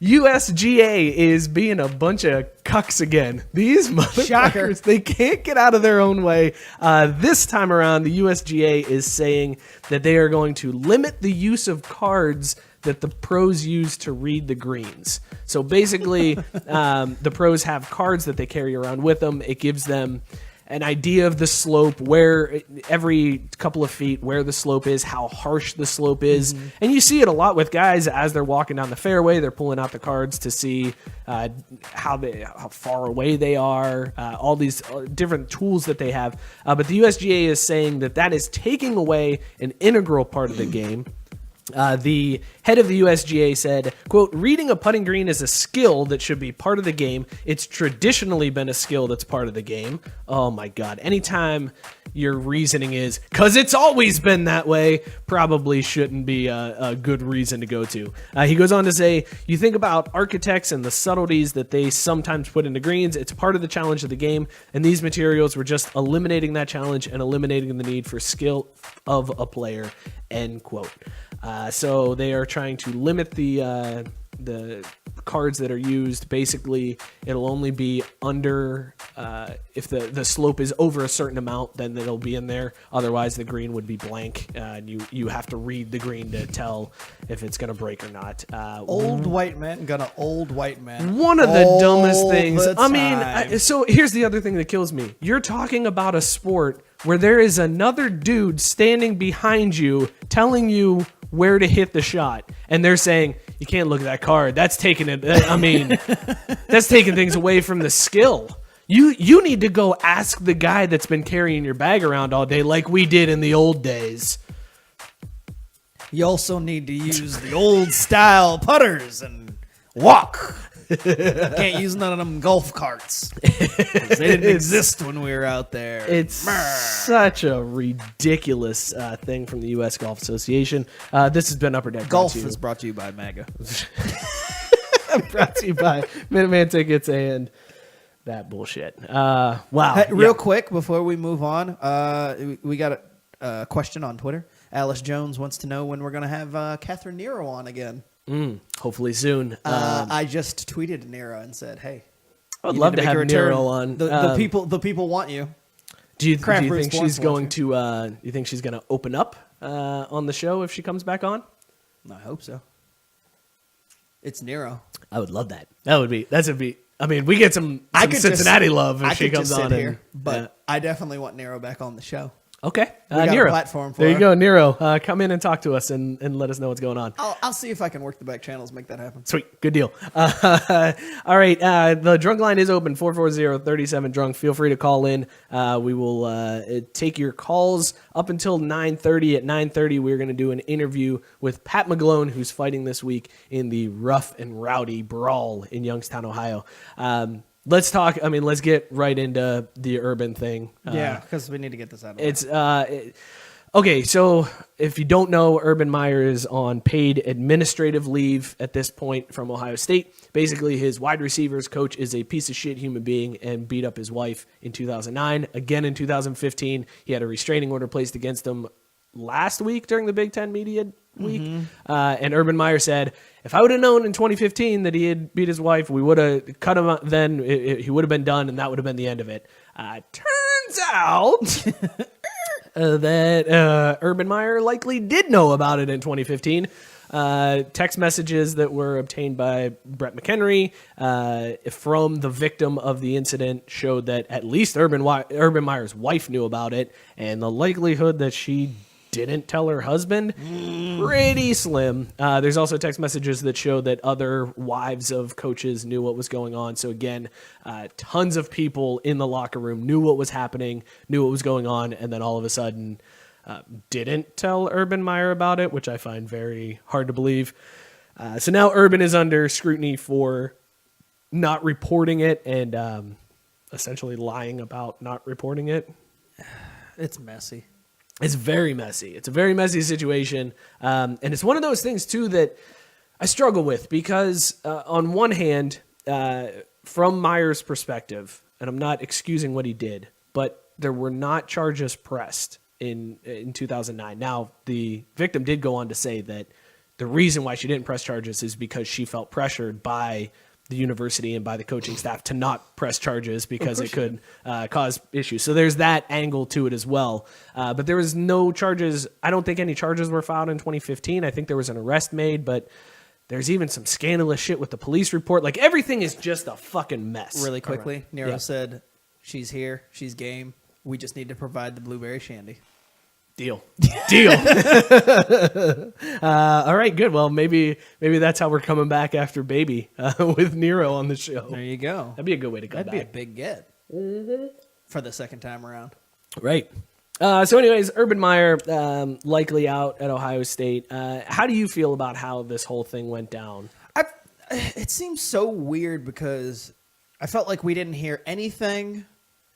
Speaker 2: USGA is being a bunch of cucks again. These motherfuckers, they can't get out of their own way. This time around, the USGA is saying that they are going to limit the use of cards that the pros use to read the greens. So basically, the pros have cards that they carry around with them. It gives them an idea of the slope, where every couple of feet, where the slope is, how harsh the slope is. Mm-hmm. And you see it a lot with guys as they're walking down the fairway. They're pulling out the cards to see how far away they are, all these different tools that they have. But the USGA is saying that is taking away an integral part of the game. The head of the USGA said, quote, reading a putting green is a skill that should be part of the game. It's traditionally been a skill that's part of the game. Oh my God. Anytime your reasoning is, because it's always been that way, probably shouldn't be a good reason to go to. He goes on to say, you think about architects and the subtleties that they sometimes put into greens. It's part of the challenge of the game. And these materials were just eliminating that challenge and eliminating the need for skill of a player, end quote. So they are trying to limit the cards that are used. Basically, it'll only be under, if the slope is over a certain amount, then it'll be in there. Otherwise, the green would be blank. And you have to read the green to tell if it's going to break or not.
Speaker 3: Old white man gonna old white man.
Speaker 2: One of the dumbest things.
Speaker 3: The
Speaker 2: I mean, so here's the other thing that kills me. You're talking about a sport where there is another dude standing behind you telling you where to hit the shot, and they're saying you can't look at that card. That's taking it. I mean, that's taking things away from the skill. You need to go ask the guy that's been carrying your bag around all day, like we did in the old days.
Speaker 3: You also need to use the old style putters and walk. Can't use none of them golf carts. They didn't exist when we were out there.
Speaker 2: It's such a ridiculous thing from the U.S. Golf Association. This has been Upper Deck.
Speaker 3: Golf is brought to you by MAGA.
Speaker 2: Brought to you by Minuteman Tickets and that bullshit. Wow.
Speaker 3: Hey, real quick before we move on, we got a question on Twitter. Alice Jones wants to know when we're going to have Catherine Nero on again.
Speaker 2: Hopefully soon.
Speaker 3: I just tweeted Nero and said, "Hey,
Speaker 2: I would love to have Nero on.
Speaker 3: The people want you."
Speaker 2: Do you think she's going to? You think she's going to open up on the show if she comes back on?
Speaker 3: I hope so. It's Nero.
Speaker 2: I would love that. That's a beat. I mean, we get some Cincinnati love if she comes on here.
Speaker 3: But I definitely want Nero back on the show.
Speaker 2: Okay,
Speaker 3: we got
Speaker 2: Nero.
Speaker 3: A platform for
Speaker 2: there
Speaker 3: her.
Speaker 2: you go, Nero. Come in and talk to us and let us know what's going on.
Speaker 3: I'll see if I can work the back channels, make that happen.
Speaker 2: Sweet, good deal. All right, the drunk line is open, 440-37-DRUNK. Feel free to call in. We will take your calls up until 9:30. At 9:30, we're going to do an interview with Pat McGlone, who's fighting this week in the Rough N Rowdy Brawl in Youngstown, Ohio. Let's talk. I mean, let's get right into the Urban thing.
Speaker 3: Yeah, because we need to get this out of the way.
Speaker 2: Okay, so if you don't know, Urban Meyer is on paid administrative leave at this point from Ohio State. Basically, his wide receivers coach is a piece of shit human being and beat up his wife in 2009. Again in 2015, he had a restraining order placed against him last week during the Big Ten Media Week. And Urban Meyer said, if I would have known in 2015 that he had beat his wife, we would have cut him out then. He would have been done, and that would have been the end of it. Turns out that Urban Meyer likely did know about it in 2015. Text messages that were obtained by Brett McHenry from the victim of the incident showed that at least Urban Meyer's wife knew about it, and the likelihood that she didn't tell her husband, pretty slim. There's also text messages that show that other wives of coaches knew what was going on. So again, tons of people in the locker room knew what was happening, knew what was going on, and then all of a sudden didn't tell Urban Meyer about it, which I find very hard to believe. So now Urban is under scrutiny for not reporting it, and essentially lying about not reporting it.
Speaker 3: It's messy.
Speaker 2: It's very messy. It's a very messy situation. And it's one of those things, too, that I struggle with because on one hand, from Meyer's perspective, and I'm not excusing what he did, but there were not charges pressed in 2009. Now, the victim did go on to say that the reason why she didn't press charges is because she felt pressured by the university and by the coaching staff to not press charges because it could cause issues. So there's that angle to it as well. But there was no charges. I don't think any charges were filed in 2015. I think there was an arrest made, but there's even some scandalous shit with the police report. Like, everything is just a fucking mess.
Speaker 3: Really quickly,
Speaker 2: Right.
Speaker 3: Nero
Speaker 2: Yeah.
Speaker 3: said, she's here, she's game. We just need to provide the blueberry shandy.
Speaker 2: Deal. All right, good. Well, maybe that's how we're coming back after Baby with Nero on the show.
Speaker 3: There you go.
Speaker 2: That'd be a good way to come
Speaker 3: That'd
Speaker 2: back.
Speaker 3: be a big get for the second time around.
Speaker 2: Right. So anyways, Urban Meyer likely out at Ohio State. How do you feel about how this whole thing went down?
Speaker 3: It seems so weird because I felt like we didn't hear anything,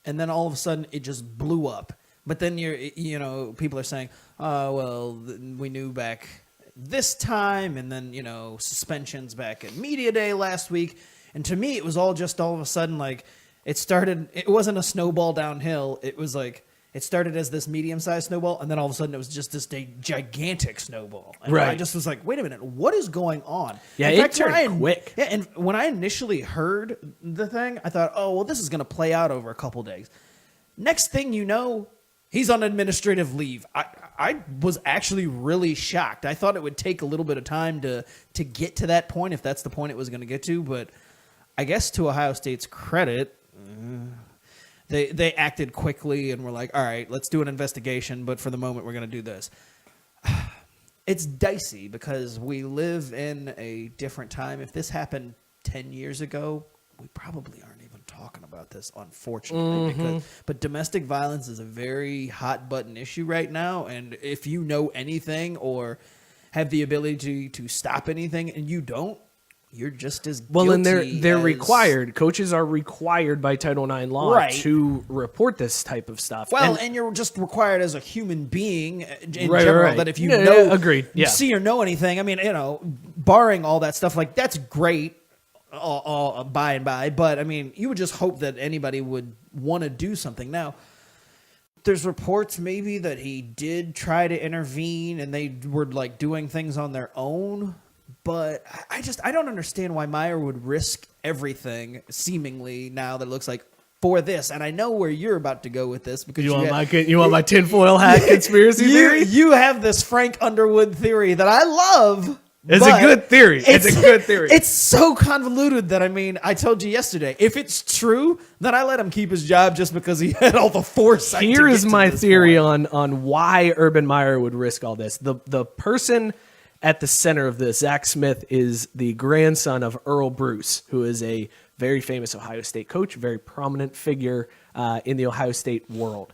Speaker 3: and then all of a sudden it just blew up. But then people are saying, "Oh well, we knew back this time," and then suspensions back at Media Day last week. And to me, it was all of a sudden like it started. It wasn't a snowball downhill. It was like it started as this medium-sized snowball, and then all of a sudden it was just this gigantic snowball. And
Speaker 2: right.
Speaker 3: I just was like, "Wait a minute, what is going on?"
Speaker 2: Yeah,
Speaker 3: In
Speaker 2: it
Speaker 3: fact,
Speaker 2: turned quick.
Speaker 3: Yeah, and when I initially heard the thing, I thought, "Oh well, this is going to play out over a couple days." Next thing you know, he's on administrative leave. I was actually really shocked. I thought it would take a little bit of time to get to that point, if that's the point it was going to get to. But I guess to Ohio State's credit, they acted quickly and were like, all right, let's do an investigation. But for the moment, we're going to do this. It's dicey because we live in a different time. If this happened 10 years ago, we probably aren't even talking about this, unfortunately. But domestic violence is a very hot button issue right now. And if you know anything or have the ability to stop anything and you don't, you're just as
Speaker 2: Well, and
Speaker 3: guilty
Speaker 2: they're
Speaker 3: as-
Speaker 2: required. Coaches are required by Title IX law
Speaker 3: Right.
Speaker 2: to report this type of stuff.
Speaker 3: Well, and you're just required as a human being in
Speaker 2: Right,
Speaker 3: general
Speaker 2: right.
Speaker 3: that if you
Speaker 2: Yeah,
Speaker 3: know,
Speaker 2: yeah, agreed. Yeah.
Speaker 3: see or know anything, I mean, barring all that stuff, like that's great. All by and by, but I mean, you would just hope that anybody would want to do something. Now, there's reports maybe that he did try to intervene and they were like doing things on their own, but I don't understand why Meyer would risk everything seemingly now that it looks like for this. And I know where you're about to go with this because
Speaker 2: you want my tinfoil hat conspiracy theory?
Speaker 3: You have this Frank Underwood theory that I love.
Speaker 2: It's a
Speaker 3: but
Speaker 2: good theory. It's a good theory.
Speaker 3: It's so convoluted that, I mean, I told you yesterday, if it's true, then I let him keep his job just because he had all the foresight.
Speaker 2: Here
Speaker 3: to
Speaker 2: is
Speaker 3: get to
Speaker 2: my
Speaker 3: this
Speaker 2: theory
Speaker 3: point.
Speaker 2: on why Urban Meyer would risk all this. The person at the center of this, Zach Smith, is the grandson of Earl Bruce, who is a very famous Ohio State coach, very prominent figure in the Ohio State world.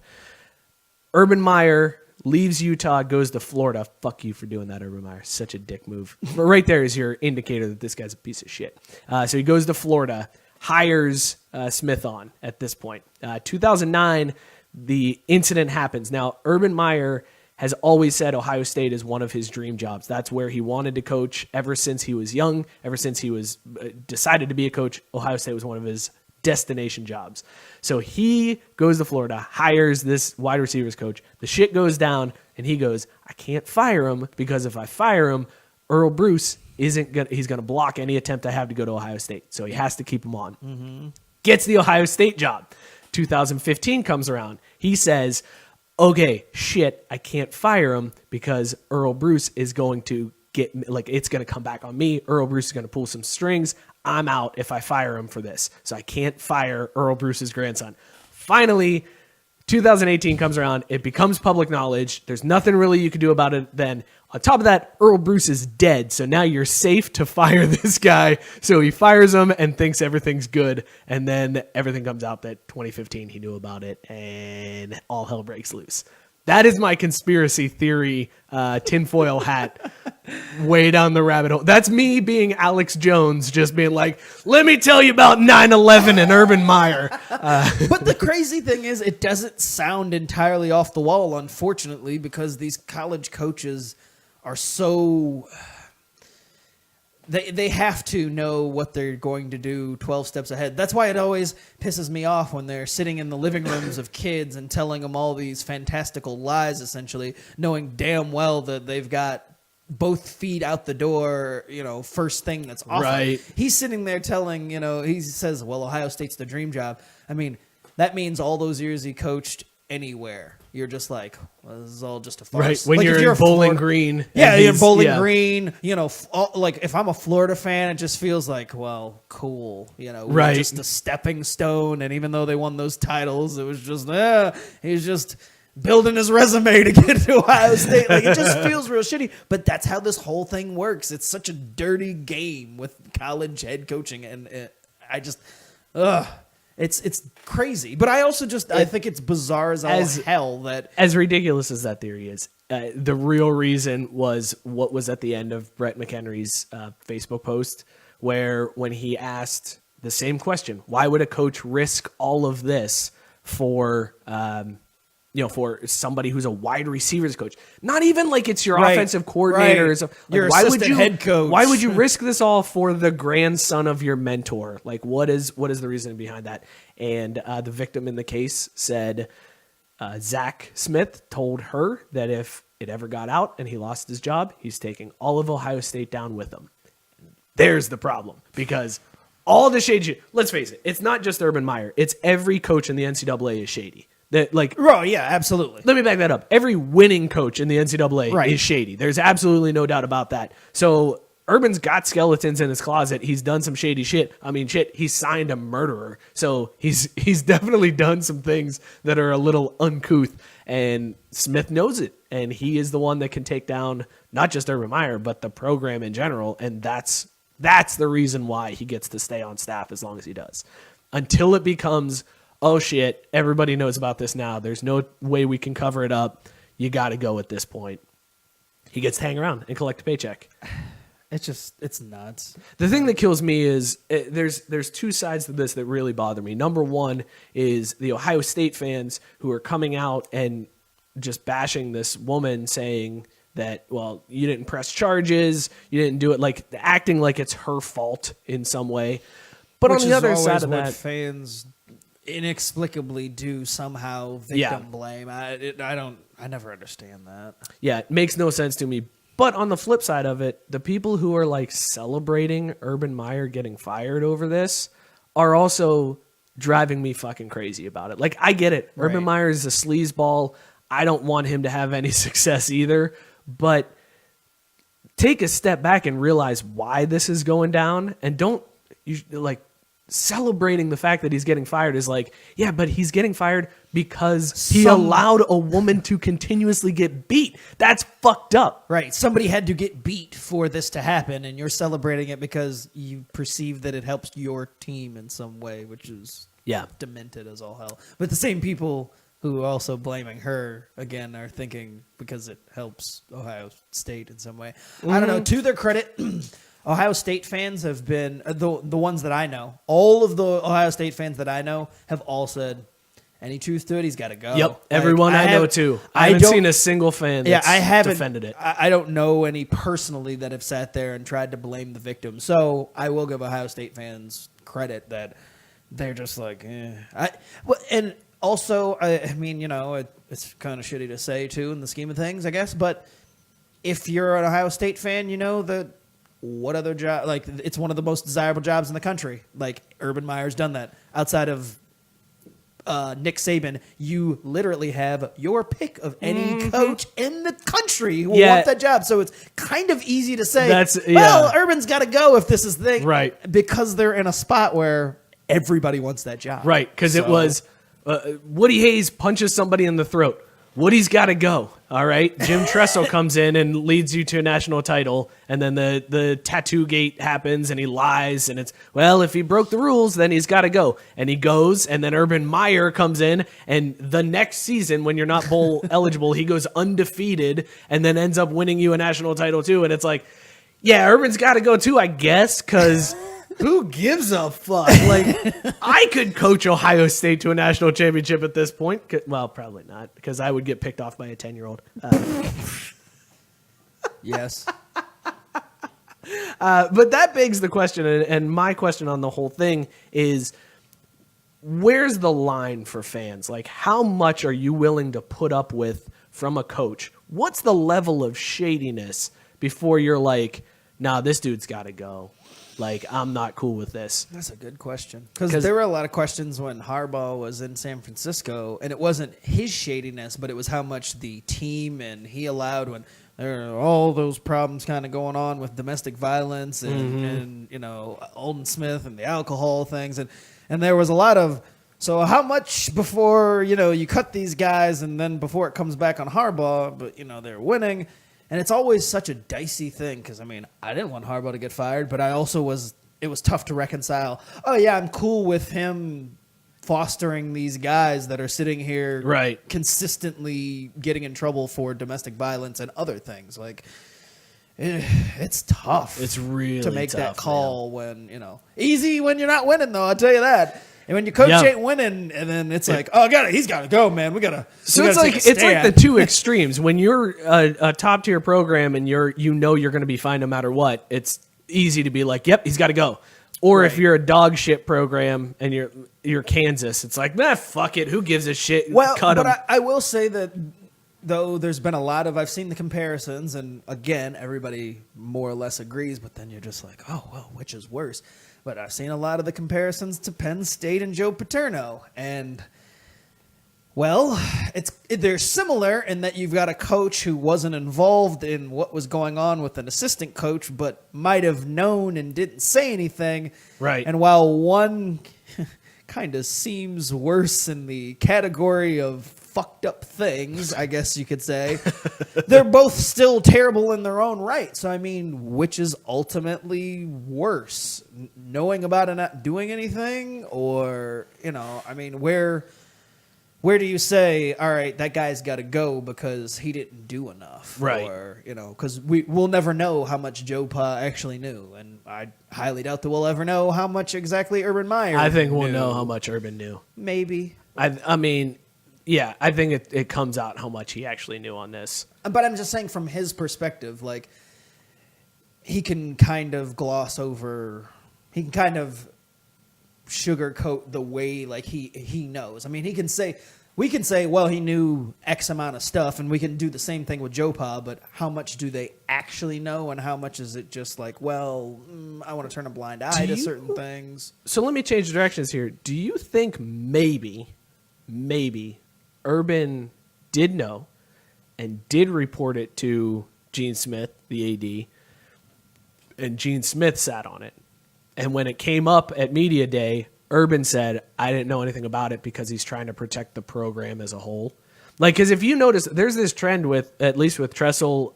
Speaker 2: Urban Meyer leaves Utah, goes to Florida. Fuck you for doing that, Urban Meyer. Such a dick move. But right there is your indicator that this guy's a piece of shit. So he goes to Florida, hires Smith on at this point. 2009, the incident happens. Now, Urban Meyer has always said Ohio State is one of his dream jobs. That's where he wanted to coach ever since he was young, ever since he was decided to be a coach. Ohio State was one of his destination jobs. So he goes to Florida, hires this wide receivers coach. The shit goes down, and he goes, I can't fire him because if I fire him, Earl Bruce he's going to block any attempt I have to go to Ohio State. So he has to keep him on. Gets the Ohio State job. 2015 comes around. He says, okay, shit, I can't fire him because Earl Bruce is going to it's going to come back on me. Earl Bruce is going to pull some strings. I'm out if I fire him for this. So I can't fire Earl Bruce's grandson. Finally, 2018 comes around. It becomes public knowledge. There's nothing really you can do about it then. On top of that, Earl Bruce is dead. So now you're safe to fire this guy. So he fires him and thinks everything's good. And then everything comes out that 2015 he knew about it and all hell breaks loose. That is my conspiracy theory tinfoil hat way down the rabbit hole. That's me being Alex Jones, just being like, let me tell you about 9/11 and Urban Meyer.
Speaker 3: But the crazy thing is, it doesn't sound entirely off the wall, unfortunately, because these college coaches are so... They have to know what they're going to do 12 steps ahead. That's why it always pisses me off when they're sitting in the living rooms of kids and telling them all these fantastical lies, essentially, knowing damn well that they've got both feet out the door, first thing that's offered.
Speaker 2: Right.
Speaker 3: He's sitting there telling, he says, well, Ohio State's the dream job. I mean, that means all those years he coached anywhere. You're just like, well, this is all just a farce.
Speaker 2: Right, when
Speaker 3: like
Speaker 2: you're in Bowling Green.
Speaker 3: Yeah, you're in Bowling Green. Like if I'm a Florida fan, it just feels like, well, cool.
Speaker 2: Right.
Speaker 3: Just a stepping stone. And even though they won those titles, it was just, he's just building his resume to get to Ohio State. Like it just feels real shitty. But that's how this whole thing works. It's such a dirty game with college head coaching, and I just, It's crazy, but I also I think it's bizarre as hell that...
Speaker 2: As ridiculous as that theory is, the real reason was what was at the end of Brett McHenry's Facebook post, where when he asked the same question, why would a coach risk all of this for... for somebody who's a wide receivers coach, not even like it's your offensive coordinator. Right.
Speaker 3: Your assistant head coach.
Speaker 2: Why would you risk this all for the grandson of your mentor? Like, what is the reason behind that? And the victim in the case said Zach Smith told her that if it ever got out and he lost his job, he's taking all of Ohio State down with him. There's the problem, because all the shady. Let's face it, it's not just Urban Meyer. It's every coach in the NCAA is shady.
Speaker 3: Yeah, absolutely.
Speaker 2: Let me back that up. Every winning coach in the NCAA is shady. There's absolutely no doubt about that. So Urban's got skeletons in his closet. He's done some shady shit. I mean, he signed a murderer. So he's definitely done some things that are a little uncouth. And Smith knows it. And he is the one that can take down not just Urban Meyer, but the program in general. And that's the reason why he gets to stay on staff as long as he does. Until it becomes... oh shit, everybody knows about this now. There's no way we can cover it up. You got to go at this point. He gets to hang around and collect a paycheck.
Speaker 3: It's nuts.
Speaker 2: The thing that kills me is there's two sides to this that really bother me. Number one is the Ohio State fans who are coming out and just bashing this woman, saying that, well, you didn't press charges, you didn't do it, like acting like it's her fault in some way. But
Speaker 3: which
Speaker 2: on the other
Speaker 3: is
Speaker 2: side of
Speaker 3: what
Speaker 2: that,
Speaker 3: fans inexplicably do somehow victim blame. I never understand that.
Speaker 2: Yeah, it makes no sense to me. But on the flip side of it, the people who are like celebrating Urban Meyer getting fired over this are also driving me fucking crazy about it. Like, I get it. Right. Urban Meyer is a sleazeball. I don't want him to have any success either. But take a step back and realize why this is going down, and don't celebrating the fact that he's getting fired is like, yeah, but he's getting fired because he allowed a woman to continuously get beat. That's fucked up.
Speaker 3: Right. Somebody had to get beat for this to happen, and you're celebrating it because you perceive that it helps your team in some way, which is demented as all hell. But the same people who are also blaming her, again, are thinking because it helps Ohio State in some way. I don't know. To their credit... Ohio State fans have been, the ones that I know, all of the Ohio State fans that I know have all said, any truth to it, he's got to go.
Speaker 2: Yep, everyone I know too. I haven't seen a single fan that's defended it.
Speaker 3: I don't know any personally that have sat there and tried to blame the victim. So I will give Ohio State fans credit that they're just like, and also, I mean, it's kind of shitty to say too in the scheme of things, I guess. But if you're an Ohio State fan, you know that what other job? Like, it's one of the most desirable jobs in the country. Like, Urban Meyer's done that. Outside of Nick Saban, you literally have your pick of any coach in the country who will want that job. So it's kind of easy to say, Urban's got to go if this is the thing.
Speaker 2: Right.
Speaker 3: Because they're in a spot where everybody wants that job.
Speaker 2: Right, because it was Woody Hayes punches somebody in the throat. Woody's got to go. All right, Jim Tressel comes in and leads you to a national title, and then the tattoo gate happens, and he lies, and it's, well, if he broke the rules, then he's got to go, and he goes, and then Urban Meyer comes in, and the next season, when you're not bowl eligible, he goes undefeated, and then ends up winning you a national title too, and it's like, yeah, Urban's got to go too, I guess, because who gives a fuck? Like, I could coach Ohio State to a national championship at this point. Well, probably not, because I would get picked off by a 10-year-old.
Speaker 3: Yes.
Speaker 2: But that begs the question, and my question on the whole thing is, where's the line for fans? Like, how much are you willing to put up with from a coach? What's the level of shadiness before you're like, nah, this dude's got to go? Like, I'm not cool with this.
Speaker 3: That's a good question. Because there were a lot of questions when Harbaugh was in San Francisco, and it wasn't his shadiness, but it was how much the team and he allowed when there were all those problems kind of going on with domestic violence and you know, Alden Smith and the alcohol things. And there was a lot of, so how much before, you know, you cut these guys and then before it comes back on Harbaugh, but, you know, they're winning. And it's always such a dicey thing because, I mean, I didn't want Harbaugh to get fired, but I also it was tough to reconcile. Oh, yeah, I'm cool with him fostering these guys that are sitting here consistently getting in trouble for domestic violence and other things. Like, it's tough.
Speaker 2: It's really
Speaker 3: to make
Speaker 2: tough,
Speaker 3: that call when, you know, easy when you're not winning, though, I'll tell you that. And when your coach ain't winning, and then it's like, oh, he's got to go, man.
Speaker 2: So it's like the two extremes. When you're a top tier program and you're going to be fine no matter what, it's easy to be like, yep, he's got to go. Or if you're a dog shit program and you're Kansas, it's like, nah, fuck it, who gives a shit?
Speaker 3: Well,
Speaker 2: cut him.
Speaker 3: But I will say that though there's been a lot of, I've seen the comparisons, and again, everybody more or less agrees, but then you're just like, oh, well, which is worse? But I've seen a lot of the comparisons to Penn State and Joe Paterno. And, well, they're similar in that you've got a coach who wasn't involved in what was going on with an assistant coach, but might have known and didn't say anything.
Speaker 2: Right.
Speaker 3: And while one kind of seems worse in the category of fucked up things, I guess you could say, they're both still terrible in their own right. So, I mean, which is ultimately worse? Knowing about and not doing anything? Or, you know, I mean, where do you say, all right, that guy's got to go because he didn't do enough?
Speaker 2: Right.
Speaker 3: Or, you know, because we'll never know how much Joe Pa actually knew. And I highly doubt that we'll ever know how much exactly Urban Meyer
Speaker 2: I think we'll
Speaker 3: knew.
Speaker 2: know how much Urban knew.
Speaker 3: Maybe.
Speaker 2: I mean, yeah, I think it comes out how much he actually knew on this.
Speaker 3: But I'm just saying from his perspective, like, he can kind of gloss over, he can kind of sugarcoat the way, like, he knows. I mean, we can say, well, he knew X amount of stuff, and we can do the same thing with Joe Pa, but how much do they actually know, and how much is it just like, well, I want to turn a blind eye to certain things?
Speaker 2: So let me change directions here. Do you think maybe Urban did know and did report it to Gene Smith, the AD, and Gene Smith sat on it? And when it came up at Media Day, Urban said, I didn't know anything about it because he's trying to protect the program as a whole. Like, because if you notice, there's this trend with, at least with Tressel,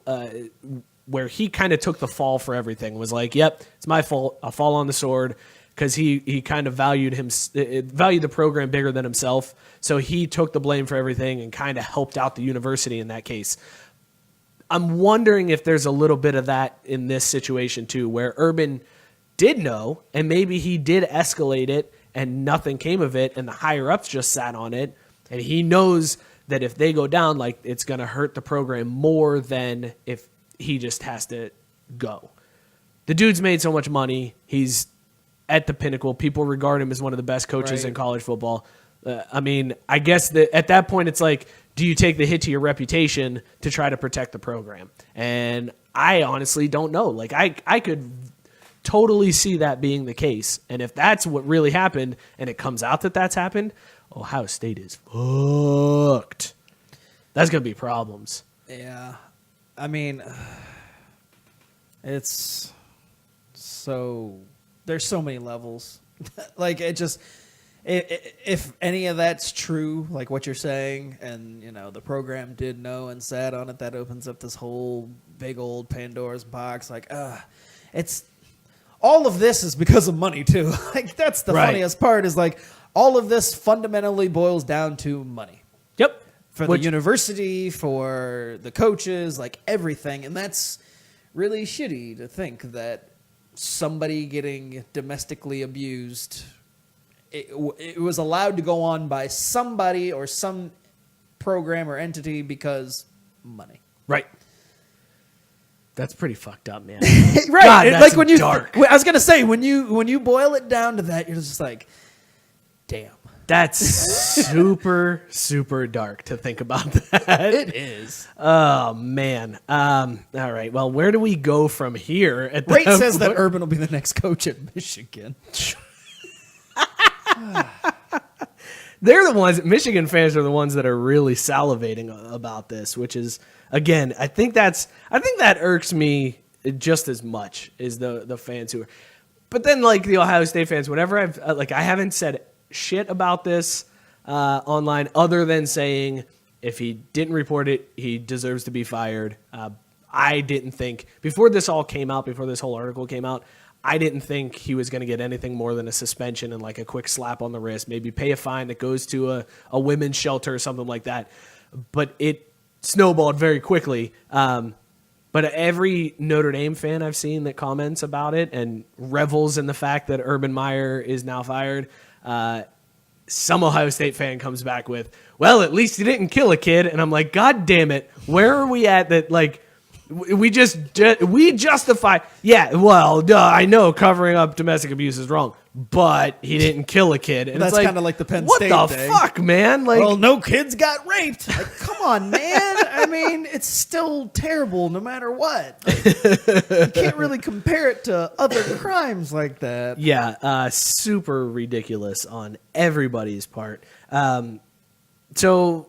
Speaker 2: where he kind of took the fall for everything. Was like, yep, it's my fault. I'll fall on the sword. Because he kind of valued the program bigger than himself. So he took the blame for everything and kind of helped out the university in that case. I'm wondering if there's a little bit of that in this situation too, where Urban did know, and maybe he did escalate it and nothing came of it, and the higher-ups just sat on it, and he knows that if they go down, like, it's going to hurt the program more than if he just has to go. The dude's made so much money. He's at the pinnacle. People regard him as one of the best coaches in college football. I mean, I guess that at that point it's like, do you take the hit to your reputation to try to protect the program? And I honestly don't know. Like, I could totally see that being the case. And if that's what really happened and it comes out that that's happened, Ohio State is fucked. That's going to be problems.
Speaker 3: Yeah. I mean, it's so... There's so many levels. Like, it's if any of that's true, like what you're saying, and the program did know and sat on it, that opens up this whole big old Pandora's box. Like, it's all of this is because of money too. Like that's the funniest part is like all of this fundamentally boils down to money.
Speaker 2: Yep.
Speaker 3: For the university, for the coaches, like everything, and that's really shitty to think that somebody getting domestically abused, it was allowed to go on by somebody or some program or entity because money.
Speaker 2: Right. That's pretty fucked up, man.
Speaker 3: Right.
Speaker 2: God, that's
Speaker 3: like when you
Speaker 2: dark.
Speaker 3: I was gonna say when you boil it down to that, you're just like, damn.
Speaker 2: That's super, super dark to think about that.
Speaker 3: It is.
Speaker 2: Oh, man. All right. Well, where do we go from here?
Speaker 3: Rate says that Urban will be the next coach at Michigan.
Speaker 2: They're the ones, Michigan fans are the ones that are really salivating about this, which is, again, I think that irks me just as much as the fans who are. But then, like, the Ohio State fans, whenever I haven't said shit about this online other than saying if he didn't report it, he deserves to be fired. I didn't think before this all came out, before this whole article came out, I didn't think he was going to get anything more than a suspension and like a quick slap on the wrist, maybe pay a fine that goes to a women's shelter or something like that. But it snowballed very quickly. But every Notre Dame fan I've seen that comments about it and revels in the fact that Urban Meyer is now fired, some Ohio State fan comes back with, well, at least he didn't kill a kid. And I'm like, God damn it. Where are we at that, like, we justify, yeah, well, duh, I know covering up domestic abuse is wrong, but he didn't kill a kid. And
Speaker 3: that's
Speaker 2: it's
Speaker 3: kind of like the Penn
Speaker 2: what
Speaker 3: State
Speaker 2: the
Speaker 3: thing.
Speaker 2: fuck, man? Like,
Speaker 3: well, no kids got raped. Like, come on, man. I mean, it's still terrible no matter what. Like, you can't really compare it to other crimes like that.
Speaker 2: yeah, super ridiculous on everybody's part. So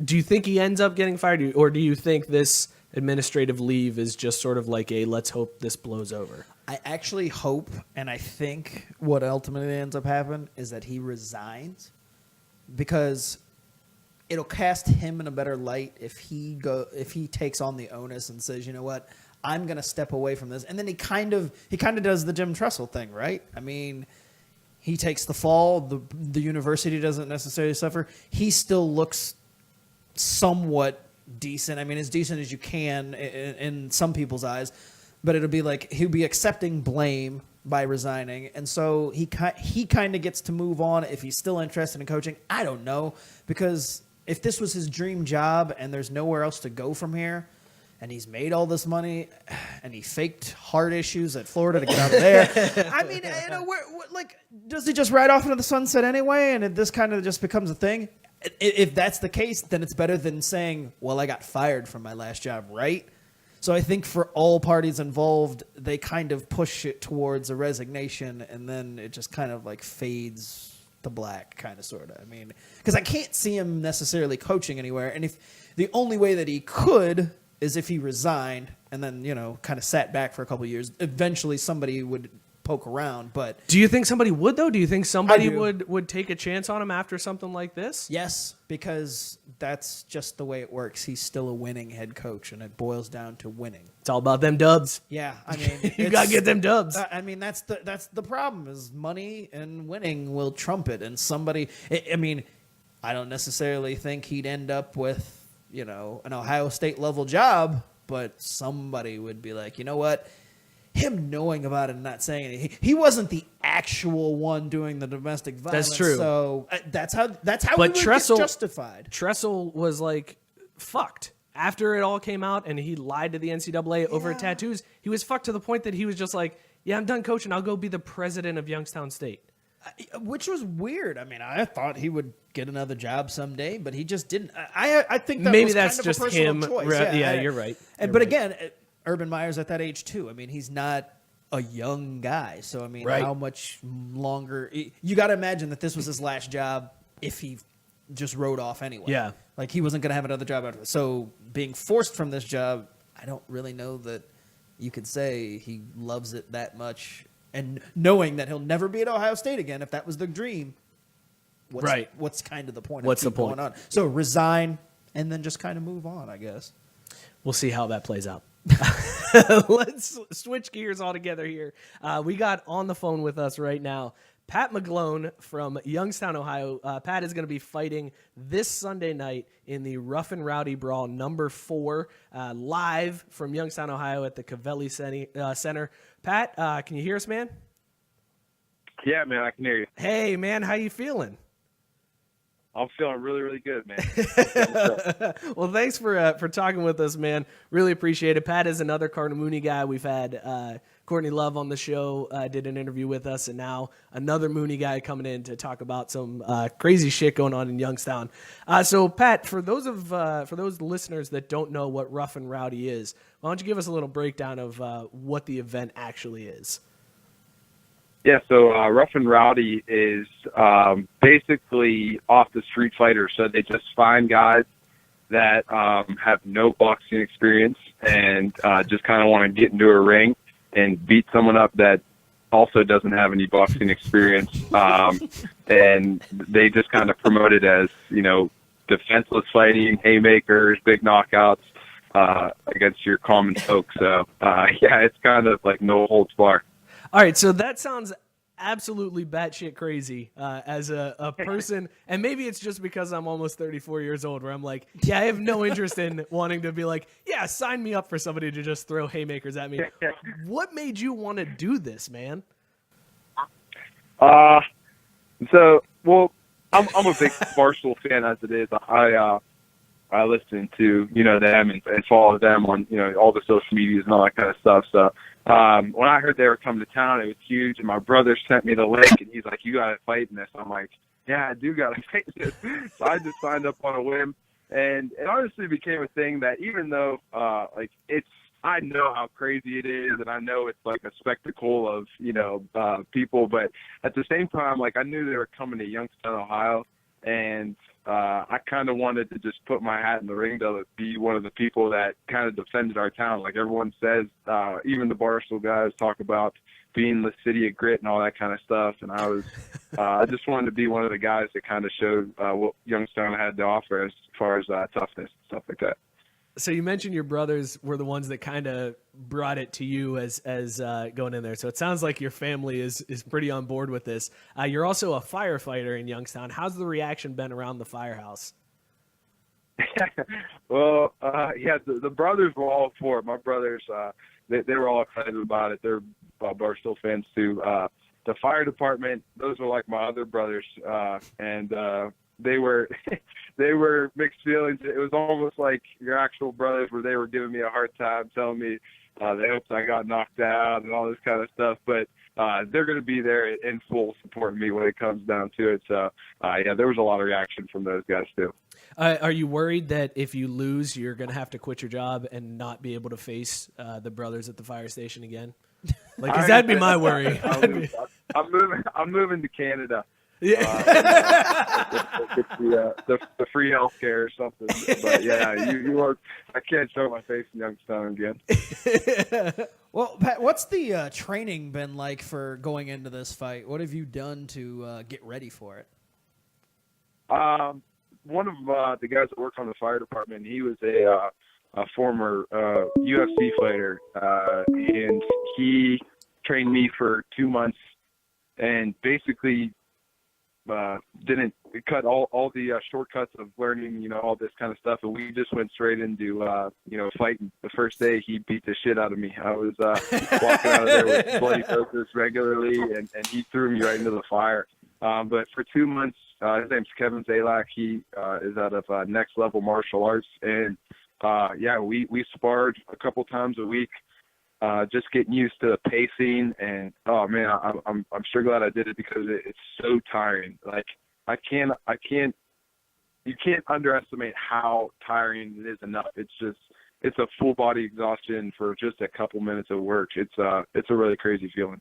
Speaker 2: do you think he ends up getting fired, or do you think this administrative leave is just sort of like a let's hope this blows over?
Speaker 3: I actually hope, and I think what ultimately ends up happening is that he resigns, because it'll cast him in a better light if he takes on the onus and says, you know what, I'm going to step away from this. And then he kind of does the Jim Tressel thing, right? I mean, he takes the fall. The university doesn't necessarily suffer. He still looks somewhat decent. I mean, as decent as you can in some people's eyes, but it'll be like he'll be accepting blame by resigning, and so he kind of gets to move on if he's still interested in coaching. I don't know, because if this was his dream job and there's nowhere else to go from here, and he's made all this money, and he faked heart issues at Florida to get out of there. I mean, like, does he just ride off into the sunset anyway? And if this kind of just becomes a thing, if that's the case, then it's better than saying, well, I got fired from my last job, right? So I think for all parties involved, they kind of push it towards a resignation, and then it just kind of like fades to black, kind of, sort of. I mean, because I can't see him necessarily coaching anywhere. And if the only way that he could is if he resigned and then, kind of sat back for a couple of years, eventually somebody would poke around. But
Speaker 2: do you think somebody would, though? Do you think somebody would take a chance on him after something like this?
Speaker 3: Yes, because that's just the way it works. He's still a winning head coach, and it boils down to winning.
Speaker 2: It's all about them dubs.
Speaker 3: Yeah, I mean,
Speaker 2: you gotta get them dubs.
Speaker 3: I mean, that's the problem, is money and winning will trump it. And somebody, I mean, I don't necessarily think he'd end up with, an Ohio State level job, but somebody would be like, you know what? Him knowing about it and not saying anything. He wasn't the actual one doing the domestic violence.
Speaker 2: That's true.
Speaker 3: So that's how
Speaker 2: But
Speaker 3: he would
Speaker 2: Tressel,
Speaker 3: get justified.
Speaker 2: Tressel was like fucked after it all came out, and he lied to the NCAA over tattoos. He was fucked to the point that he was just like, "Yeah, I'm done coaching. I'll go be the president of Youngstown State."
Speaker 3: Which was weird. I mean, I thought he would get another job someday, but he just didn't. I think that
Speaker 2: maybe
Speaker 3: was
Speaker 2: that's
Speaker 3: kind of
Speaker 2: just
Speaker 3: a personal
Speaker 2: him.
Speaker 3: choice.
Speaker 2: Yeah, you're right.
Speaker 3: But again, Urban Meyer's at that age too. I mean, he's not a young guy, so I mean, how much longer? You got to imagine that this was his last job if he just rode off anyway.
Speaker 2: Yeah,
Speaker 3: like he wasn't going to have another job after. So being forced from this job, I don't really know that you could say he loves it that much. And knowing that he'll never be at Ohio State again, if that was the dream, what's kind of the point
Speaker 2: What's
Speaker 3: of
Speaker 2: the point?
Speaker 3: going on? So resign and then just kind of move on, I guess.
Speaker 2: We'll see how that plays out. Let's switch gears altogether here. We got on the phone with us right now Pat McGlone from Youngstown, Ohio. Pat is going to be fighting this Sunday night in the Rough N Rowdy Brawl #4, live from Youngstown, Ohio at the Cavelli Center. Pat, can you hear us, man?
Speaker 4: Yeah, man, I can hear you.
Speaker 2: Hey, man, how you feeling?
Speaker 4: I'm feeling really, really good, man.
Speaker 2: Well, thanks for talking with us, man. Really appreciate it. Pat is another Cardinal Mooney guy. We've had Courtney Love on the show, did an interview with us, and now another Mooney guy coming in to talk about some crazy shit going on in Youngstown. So, Pat, for those listeners that don't know what Rough N Rowdy is, why don't you give us a little breakdown of what the event actually is?
Speaker 4: Yeah, so Rough N Rowdy is basically off the street fighter. So they just find guys that have no boxing experience and just kind of want to get into a ring and beat someone up that also doesn't have any boxing experience. And they just kind of promote it as, defenseless fighting, haymakers, big knockouts against your common folk. So, yeah, it's kind of like no holds barred.
Speaker 2: All right, so that sounds absolutely batshit crazy as a person, and maybe it's just because I'm almost 34 years old where I'm like, yeah, I have no interest in wanting to be like, yeah, sign me up for somebody to just throw haymakers at me. What made you want to do this, man?
Speaker 4: Well, I'm a big Barstool fan as it is. I listen to, them and follow them on, all the social medias and all that kind of stuff. So when I heard they were coming to town, it was huge. And my brother sent me the link, and he's like, you got to fight in this. I'm like, yeah, I do got to fight in this. So I just signed up on a whim. And it honestly became a thing that even though, I know how crazy it is, and I know it's like a spectacle of, people. But at the same time, I knew they were coming to Youngstown, Ohio. And I kind of wanted to just put my hat in the ring to be one of the people that kind of defended our town. Like everyone says, even the Barstool guys talk about being the city of grit and all that kind of stuff. And I just wanted to be one of the guys that kind of showed what Youngstown had to offer as far as toughness and stuff like that.
Speaker 2: So you mentioned your brothers were the ones that kind of brought it to you as going in there. So it sounds like your family is pretty on board with this. You're also a firefighter in Youngstown. How's the reaction been around the firehouse?
Speaker 4: Well, the brothers were all for it. My brothers, they were all excited about it. They're Barstool fans too. The fire department, those were like my other brothers, and they were mixed feelings. It was almost like your actual brothers, where they were giving me a hard time, telling me they hoped I got knocked out and all this kind of stuff. But they're going to be there in full supporting me when it comes down to it. So, there was a lot of reaction from those guys too.
Speaker 2: Are you worried that if you lose, you're going to have to quit your job and not be able to face the brothers at the fire station again? Because that'd be my worry.
Speaker 4: I'm moving to Canada.
Speaker 2: Yeah.
Speaker 4: The free healthcare or something. But yeah, you are. I can't show my face in Youngstown again.
Speaker 3: Well, Pat, what's the training been like for going into this fight? What have you done to get ready for it?
Speaker 4: One of the guys that worked on the fire department, he was a former UFC fighter, and he trained me for 2 months, and basically didn't cut all the shortcuts of learning, all this kind of stuff. And we just went straight into, fighting. The first day he beat the shit out of me. I was walking out of there with bloody noses regularly, and he threw me right into the fire. But for 2 months, his name's Kevin Zalak. He is out of Next Level Martial Arts. And, we sparred a couple times a week. Just getting used to the pacing, and oh man, I'm sure glad I did it because it's so tiring. Like you can't underestimate how tiring it is enough. It's a full body exhaustion for just a couple minutes of work. It's a really crazy feeling.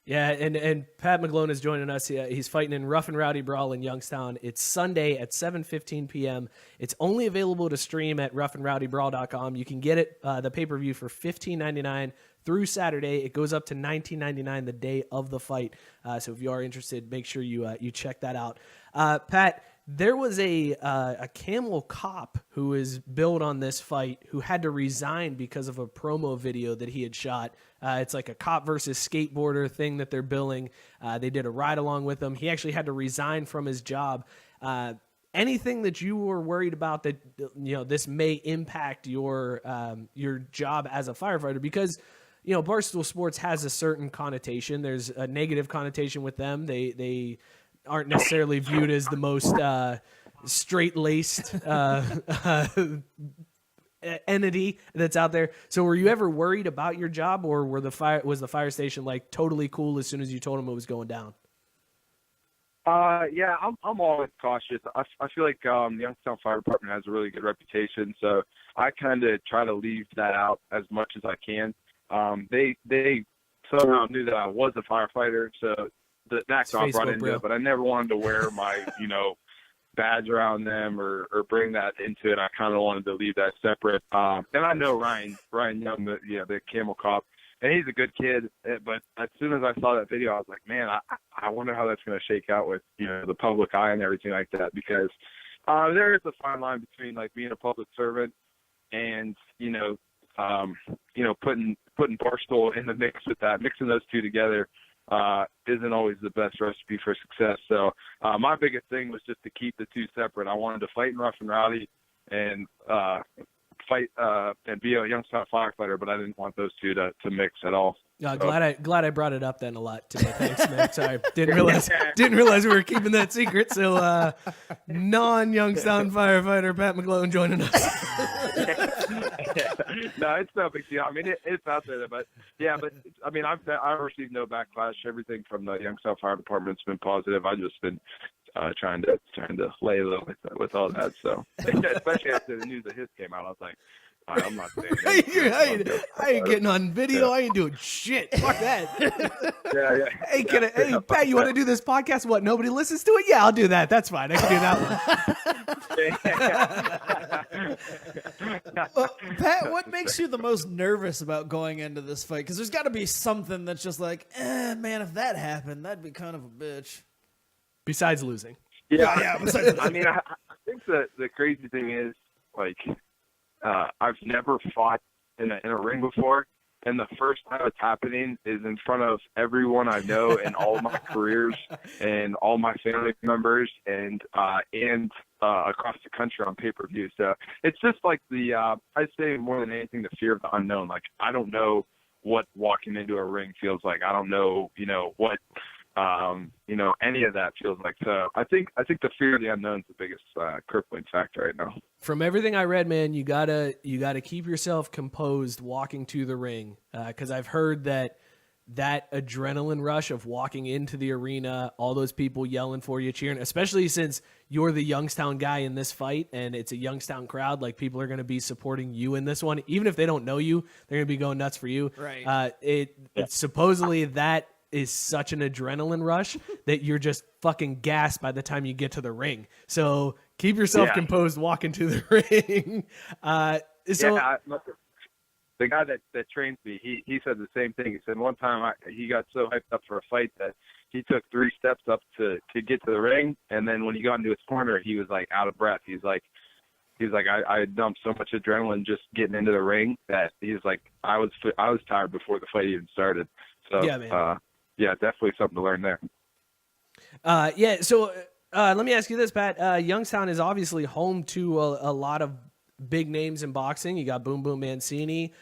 Speaker 2: Yeah, and Pat McGlone is joining us. He's fighting in Rough N Rowdy Brawl in Youngstown. It's Sunday at 7:15 p.m. It's only available to stream at roughandrowdybrawl.com. You can get it, the pay-per-view, for $15.99 through Saturday. It goes up to $19.99 the day of the fight. So if you are interested, make sure you check that out. Pat, there was a camel cop who is billed on this fight who had to resign because of a promo video that he had shot. It's like a cop versus skateboarder thing that they're billing. They did a ride along with him. He actually had to resign from his job. Anything that you were worried about that this may impact your job as a firefighter? Because Barstool Sports has a certain connotation. There's a negative connotation with them. They aren't necessarily viewed as the most straight-laced entity that's out there. So were you ever worried about your job, or was the fire station like totally cool as soon as you told them it was going down?
Speaker 4: Yeah, I'm always cautious. I feel like the Youngstown Fire Department has a really good reputation, so I kind of try to leave that out as much as I can. They somehow knew that I was a firefighter, so that got brought into it, but I never wanted to wear my, badge around them or bring that into it. I kind of wanted to leave that separate. And I know Ryan Young, the camel cop, and he's a good kid. But as soon as I saw that video, I was like, man, I wonder how that's going to shake out with, the public eye and everything like that, because there is a fine line between like being a public servant and, putting Barstool in the mix with that, mixing those two together. Isn't always the best recipe for success. So my biggest thing was just to keep the two separate. I wanted to fight in Rough N Rowdy and fight and be a Youngstown firefighter, but I didn't want those two to mix at all.
Speaker 2: Glad I brought it up then a lot today. Thanks, man. Sorry, didn't realize we were keeping that secret. So non-Youngstown firefighter Pat McGlone joining us.
Speaker 4: No, it's no big deal. I mean, it's out there, but I mean, I've received no backlash. Everything from the Youngstown Fire Department's been positive. I've just been trying to lay low with all that. So, especially after the news of his came out, I was like, I'm not saying
Speaker 2: I ain't getting on video. I ain't doing shit. Fuck that.
Speaker 4: Yeah.
Speaker 2: Hey, Pat, you want to do this podcast? What, nobody listens to it? Yeah, I'll do that. That's fine. I can do that one.
Speaker 3: Pat, what makes you the most nervous about going into this fight? Because there's got to be something that's just like, man, if that happened, that'd be kind of a bitch.
Speaker 2: Besides losing.
Speaker 4: Yeah. I mean, I think the crazy thing is, like, I've never fought in a ring before, and the first time it's happening is in front of everyone I know and all my careers and all my family members and across the country on pay-per-view. So it's just like I'd say more than anything, the fear of the unknown. Like, I don't know what walking into a ring feels like. I don't know, what any of that feels like. So I think the fear of the unknown is the biggest crippling factor right now.
Speaker 2: From everything I read, man, you gotta keep yourself composed walking to the ring, because I've heard that adrenaline rush of walking into the arena, all those people yelling for you, cheering, especially since you're the Youngstown guy in this fight and it's a Youngstown crowd. Like, people are going to be supporting you in this one, even if they don't know you, they're going to be going nuts for you.
Speaker 3: Right.
Speaker 2: It's supposedly that is such an adrenaline rush that you're just fucking gassed by the time you get to the ring. So keep yourself composed walking to the ring.
Speaker 4: The guy that trains me, he said the same thing. He said one time he got so hyped up for a fight that he took 3 steps up to get to the ring, and then when he got into his corner, he was like out of breath. He's like I dumped so much adrenaline just getting into the ring that he's like I was tired before the fight even started. So
Speaker 2: yeah, man.
Speaker 4: Definitely something to learn there.
Speaker 2: So let me ask you this, Pat. Youngstown is obviously home to a lot of big names in boxing. You got Boom Boom Mancini,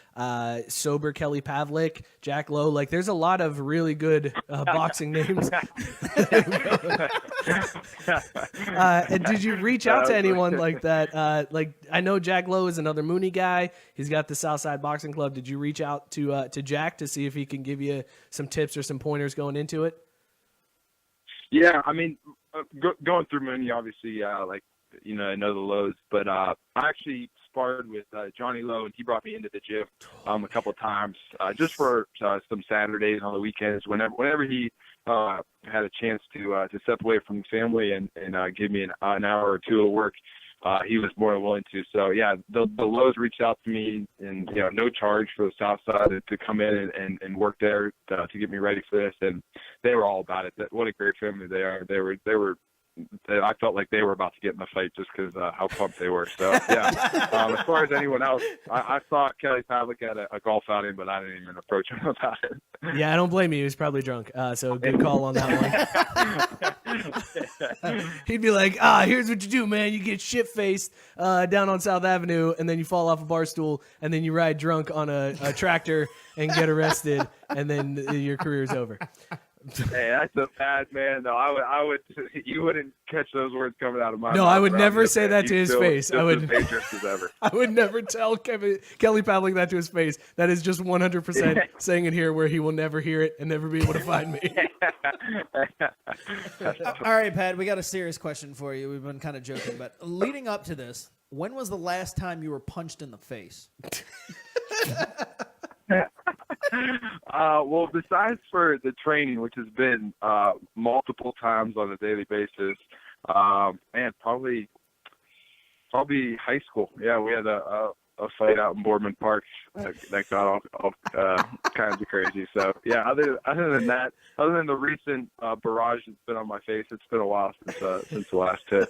Speaker 2: Sober Kelly Pavlik, Jack Lowe. Like, there's a lot of really good boxing names. And did you reach out to anyone like that? Like, I know Jack Lowe is another Mooney guy. He's got the Southside Boxing Club. Did you reach out to Jack to see if he can give you some tips or some pointers going into it?
Speaker 4: Yeah, I mean, going through Mooney, obviously, I know the Lows, but I actually sparred with Johnny Lowe, and he brought me into the gym a couple of times just for some Saturdays on the weekends. Whenever he had a chance to step away from the family and give me an hour or two of work, he was more than willing to. So yeah, the Lowe's reached out to me, and no charge for the South Side to come in and work there to get me ready for this, and they were all about it. What a great family they are. I felt like they were about to get in the fight just because how pumped they were. So yeah, as far as anyone else, I saw Kelly Pavlik at a golf outing, but I didn't even approach him about it.
Speaker 2: Yeah, I don't blame you. He was probably drunk. So good call on that one. He'd be like, here's what you do, man. You get shit-faced down on South Avenue, and then you fall off a bar stool, and then you ride drunk on a tractor and get arrested, and then your career's over.
Speaker 3: Hey,
Speaker 4: that's a bad man, though. I would. You wouldn't catch those words coming out of my mouth.
Speaker 2: No, I would never
Speaker 4: him,
Speaker 2: say
Speaker 4: man.
Speaker 2: that to his face. I would.
Speaker 4: As dangerous as ever.
Speaker 2: I would never tell Kelly Pavlik that to his face. That is just 100% saying it here, where he will never hear it and never be able to find me.
Speaker 3: All right, Pat, we got a serious question for you. We've been kind of joking, but leading up to this, when was the last time you were punched in the face?
Speaker 4: Well, besides for the training, which has been multiple times on a daily basis, man, probably high school. Yeah, we had a fight out in Boardman Park that got off kinds of crazy. So yeah, other than that, other than the recent barrage that's been on my face, it's been a while since the last hit.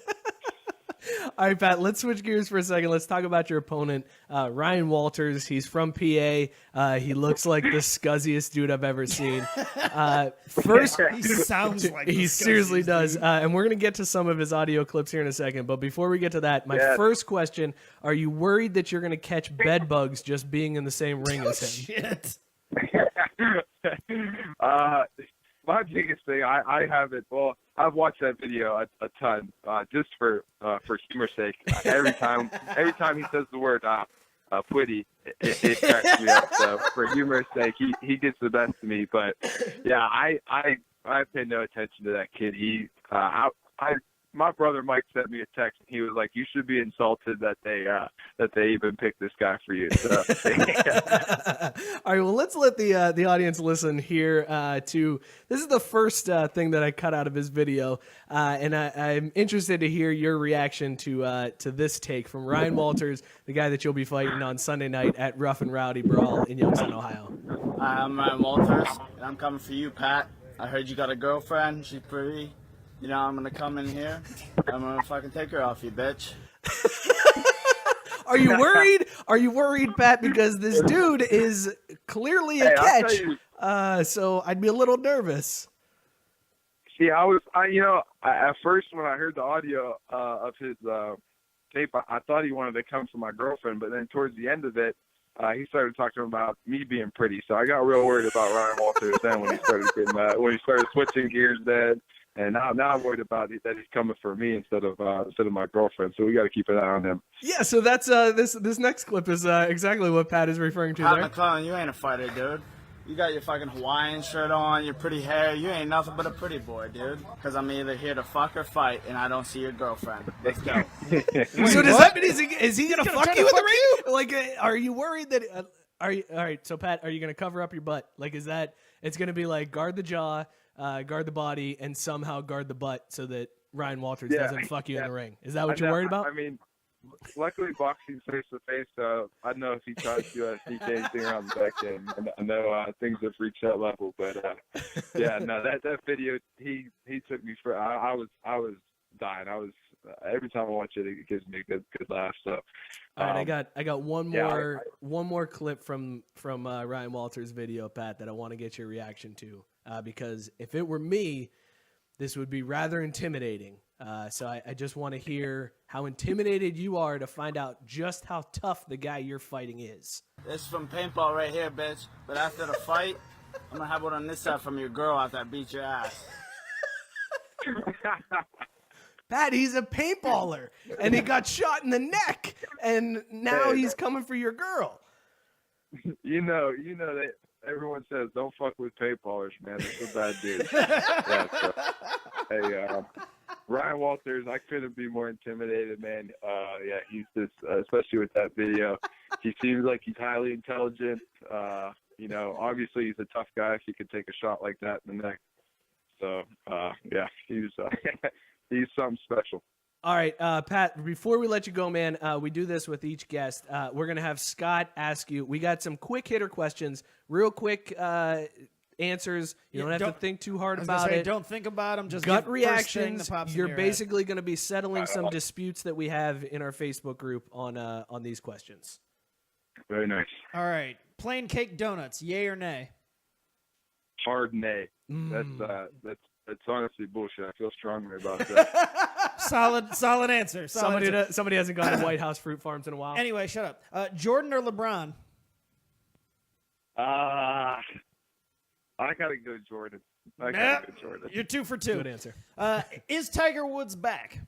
Speaker 2: All right, Pat, let's switch gears for a second. Let's talk about your opponent, Ryan Walters. He's from PA. He looks like the scuzziest dude I've ever seen. First,
Speaker 3: He sounds like
Speaker 2: he seriously does. And we're going to get to some of his audio clips here in a second. But before we get to that, my first question, are you worried that you're going to catch bed bugs just being in the same ring as him?
Speaker 3: Shit.
Speaker 4: My biggest thing, I haven't. Well, I've watched that video a ton, just for humor's sake. Every time he says the word "putty," it cracks me up. So for humor's sake, he gets the best of me. But yeah, I pay no attention to that kid. My brother Mike sent me a text, and he was like, "You should be insulted that they even picked this guy for you." So,
Speaker 2: All right, well, let's let the audience listen here to. This is the first thing that I cut out of his video, and I'm interested to hear your reaction to this take from Ryan Walters, the guy that you'll be fighting on Sunday night at Rough N Rowdy Brawl in Youngstown, Ohio.
Speaker 5: Hi, I'm Ryan Walters, and I'm coming for you, Pat. I heard you got a girlfriend. She's pretty. I'm going to come in here. I'm going to fucking take her off you, bitch.
Speaker 2: Are you worried? Are you worried, Pat? Because this dude is clearly a catch. So I'd be a little nervous.
Speaker 4: See, at first when I heard the audio of his tape, I thought he wanted to come for my girlfriend, but then towards the end of it, he started talking about me being pretty. So I got real worried about Ryan Walters then when he started switching gears then. And now I'm worried about that he's coming for me instead of my girlfriend. So we got to keep an eye on him.
Speaker 2: Yeah. So that's this next clip is exactly what Pat is referring to.
Speaker 5: Pat
Speaker 2: there.
Speaker 5: McGlone, you ain't a fighter, dude. You got your fucking Hawaiian shirt on, your pretty hair. You ain't nothing but a pretty boy, dude. Because I'm either here to fuck or fight, and I don't see your girlfriend. Let's go.
Speaker 2: So does that mean is he gonna fuck you in the ring? Like, are you worried that? All right. So Pat, are you gonna cover up your butt? Like, is that it's gonna be like guard the jaw, guard the body, and somehow guard the butt so that Ryan Walters doesn't fuck you in the ring? Is that what you're worried about?
Speaker 4: I mean, luckily boxing's face to face, so I don't know if he tries to sneak anything around the back end. I know things have reached that level, but that video he took me for. I was dying. Every time I watch it, it gives me a good laugh. So,
Speaker 2: all right, I got one more clip from Ryan Walters' video, Pat, that I want to get your reaction to, because if it were me, this would be rather intimidating. So I just want to hear how intimidated you are to find out just how tough the guy you're fighting is.
Speaker 5: This is from paintball right here, bitch. But after the fight, I'm going to have one on this side from your girl after I beat your ass.
Speaker 2: Pat, he's a paintballer, and he got shot in the neck, and now he's coming for your girl.
Speaker 4: You know that everyone says don't fuck with paintballers, man. That's a bad dude. Ryan Walters, I couldn't be more intimidated, man. He's just, especially with that video, he seems like he's highly intelligent. Obviously he's a tough guy if he could take a shot like that in the neck. So, he's something special.
Speaker 2: All right, Pat, before we let you go, man, we do this with each guest. We're going to have Scott ask you. We got some quick hitter questions, real quick answers. You don't have to think too hard about it.
Speaker 3: Don't think about them. Just
Speaker 2: gut
Speaker 3: give first thing
Speaker 2: reactions.
Speaker 3: that pops in
Speaker 2: You're
Speaker 3: your
Speaker 2: basically going to be settling some disputes that we have in our Facebook group on these questions.
Speaker 4: Very nice.
Speaker 3: head. All right. Plain cake donuts, yay or nay?
Speaker 4: Hard nay. That's honestly bullshit. I feel strongly about that.
Speaker 3: Solid answer.
Speaker 2: Somebody hasn't gone to White House Fruit Farms in a while.
Speaker 3: Anyway, shut up. Jordan or LeBron?
Speaker 4: I gotta go Jordan.
Speaker 3: You're 2 for 2.
Speaker 2: Good answer.
Speaker 3: Is Tiger Woods back?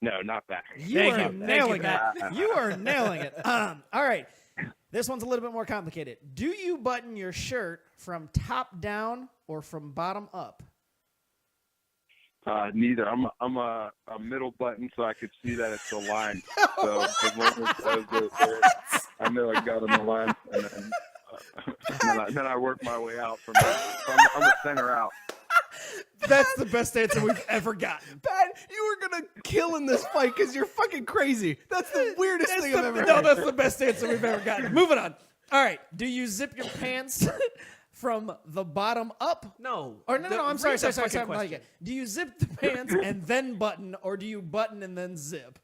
Speaker 4: No, not back.
Speaker 3: You are nailing it. You are nailing it. All right. This one's a little bit more complicated. Do you button your shirt from top down or from bottom up?
Speaker 4: Neither. I'm a middle button, so I could see that it's aligned. So as long as I know I got on the line, and then I work my way out from there. So I'm a center out.
Speaker 3: That's the best answer we've ever gotten.
Speaker 2: Pat, you were going to kill in this fight because you're fucking crazy. That's the weirdest thing I've ever heard.
Speaker 3: No, that's the best answer we've ever gotten. Moving on. All right. Do you zip your pants from the bottom up?
Speaker 2: No.
Speaker 3: Or no, I'm sorry.
Speaker 2: Question.
Speaker 3: Do you zip the pants and then button, or do you button and then zip?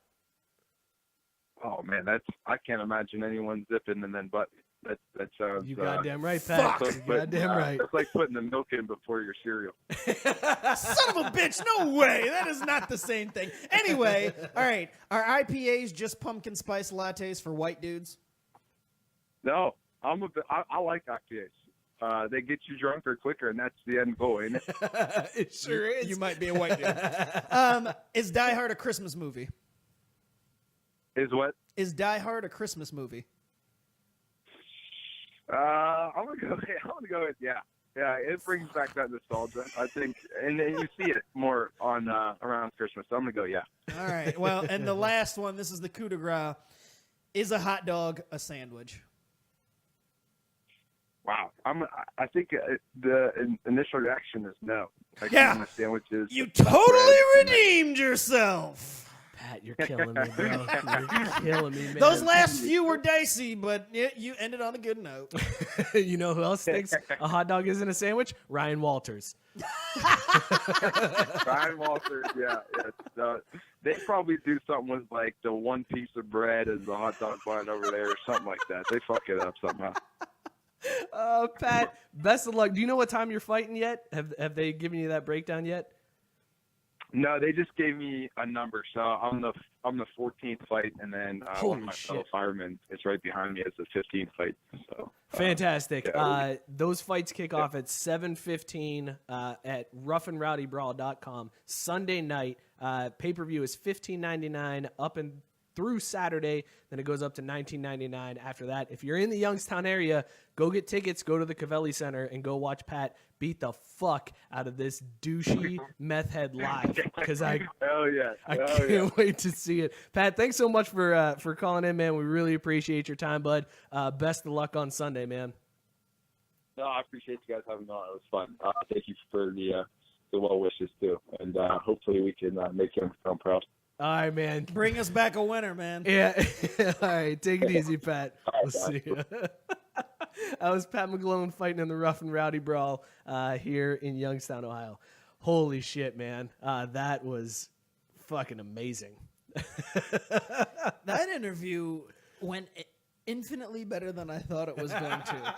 Speaker 4: Oh man, I can't imagine anyone zipping and then button. That sounds.
Speaker 2: You goddamn right, Pat.
Speaker 3: Fuck.
Speaker 2: You goddamn right.
Speaker 4: It's like putting the milk in before your cereal.
Speaker 3: Son of a bitch, no way. That is not the same thing. Anyway, all right. Are IPAs just pumpkin spice lattes for white dudes?
Speaker 4: No, I like IPAs. They get you drunker quicker, and that's the end goal, ain't it?
Speaker 2: It sure is.
Speaker 3: You might be a white dude. Is Die Hard a Christmas movie?
Speaker 4: Is what?
Speaker 3: Is Die Hard a Christmas movie?
Speaker 4: I'm gonna go with yeah. It brings back that nostalgia, I think, and you see it more on around Christmas. So I'm gonna go yeah.
Speaker 3: All right. Well, and the last one. This is the coup de grace. Is a hot dog a sandwich?
Speaker 4: Wow. I think the initial reaction is no. Like,
Speaker 3: Yeah.
Speaker 4: Sandwiches.
Speaker 3: You totally redeemed yourself.
Speaker 2: Pat, you're killing me, bro. You're killing me, man.
Speaker 3: Those last few were dicey, but you ended on a good note.
Speaker 2: You know who else thinks a hot dog isn't a sandwich? Ryan Walters.
Speaker 4: Ryan Walters, yeah. They probably do something with like the one piece of bread as the hot dog bun over there or something like that. They fuck it up somehow.
Speaker 2: Pat, best of luck. Do you know what time you're fighting yet? Have they given you that breakdown yet?
Speaker 4: No, they just gave me a number. So I'm the 14th fight, and then one of my fellow firemen is right behind me as the 15th fight. So
Speaker 2: fantastic.
Speaker 4: Yeah.
Speaker 2: Those fights kick off at 7:15 at roughandrowdybrawl.com Sunday night. Pay-per-view is $15.99 up and through Saturday. Then it goes up to $19.99 after that. If you're in the Youngstown area, go get tickets, go to the Cavelli Center, and go watch Pat beat the fuck out of this douchey meth head live. Because I can't wait to see it. Pat, thanks so much for calling in, man. We really appreciate your time, bud. Best of luck on Sunday, man.
Speaker 4: No, I appreciate you guys having me on. It was fun. Thank you for the well wishes too, and hopefully we can make him feel proud.
Speaker 2: All right, man.
Speaker 3: Bring us back a winner, man.
Speaker 2: Yeah. All right. Take it easy, Pat. We'll see you. That was Pat McGlone fighting in the Rough N Rowdy Brawl here in Youngstown, Ohio. Holy shit, man. That was fucking amazing.
Speaker 3: That interview went infinitely better than I thought it was going to.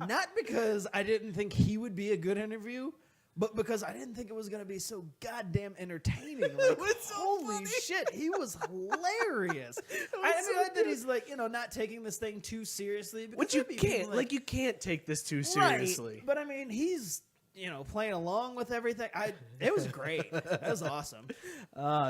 Speaker 3: Not because I didn't think he would be a good interview, but because I didn't think it was going to be so goddamn entertaining. Like, holy shit, he was hilarious. I like that he's like, not taking this thing too seriously.
Speaker 2: Which you can't. You can't take this too seriously.
Speaker 3: Right, but I mean, he's, playing along with everything. It was great. That was awesome.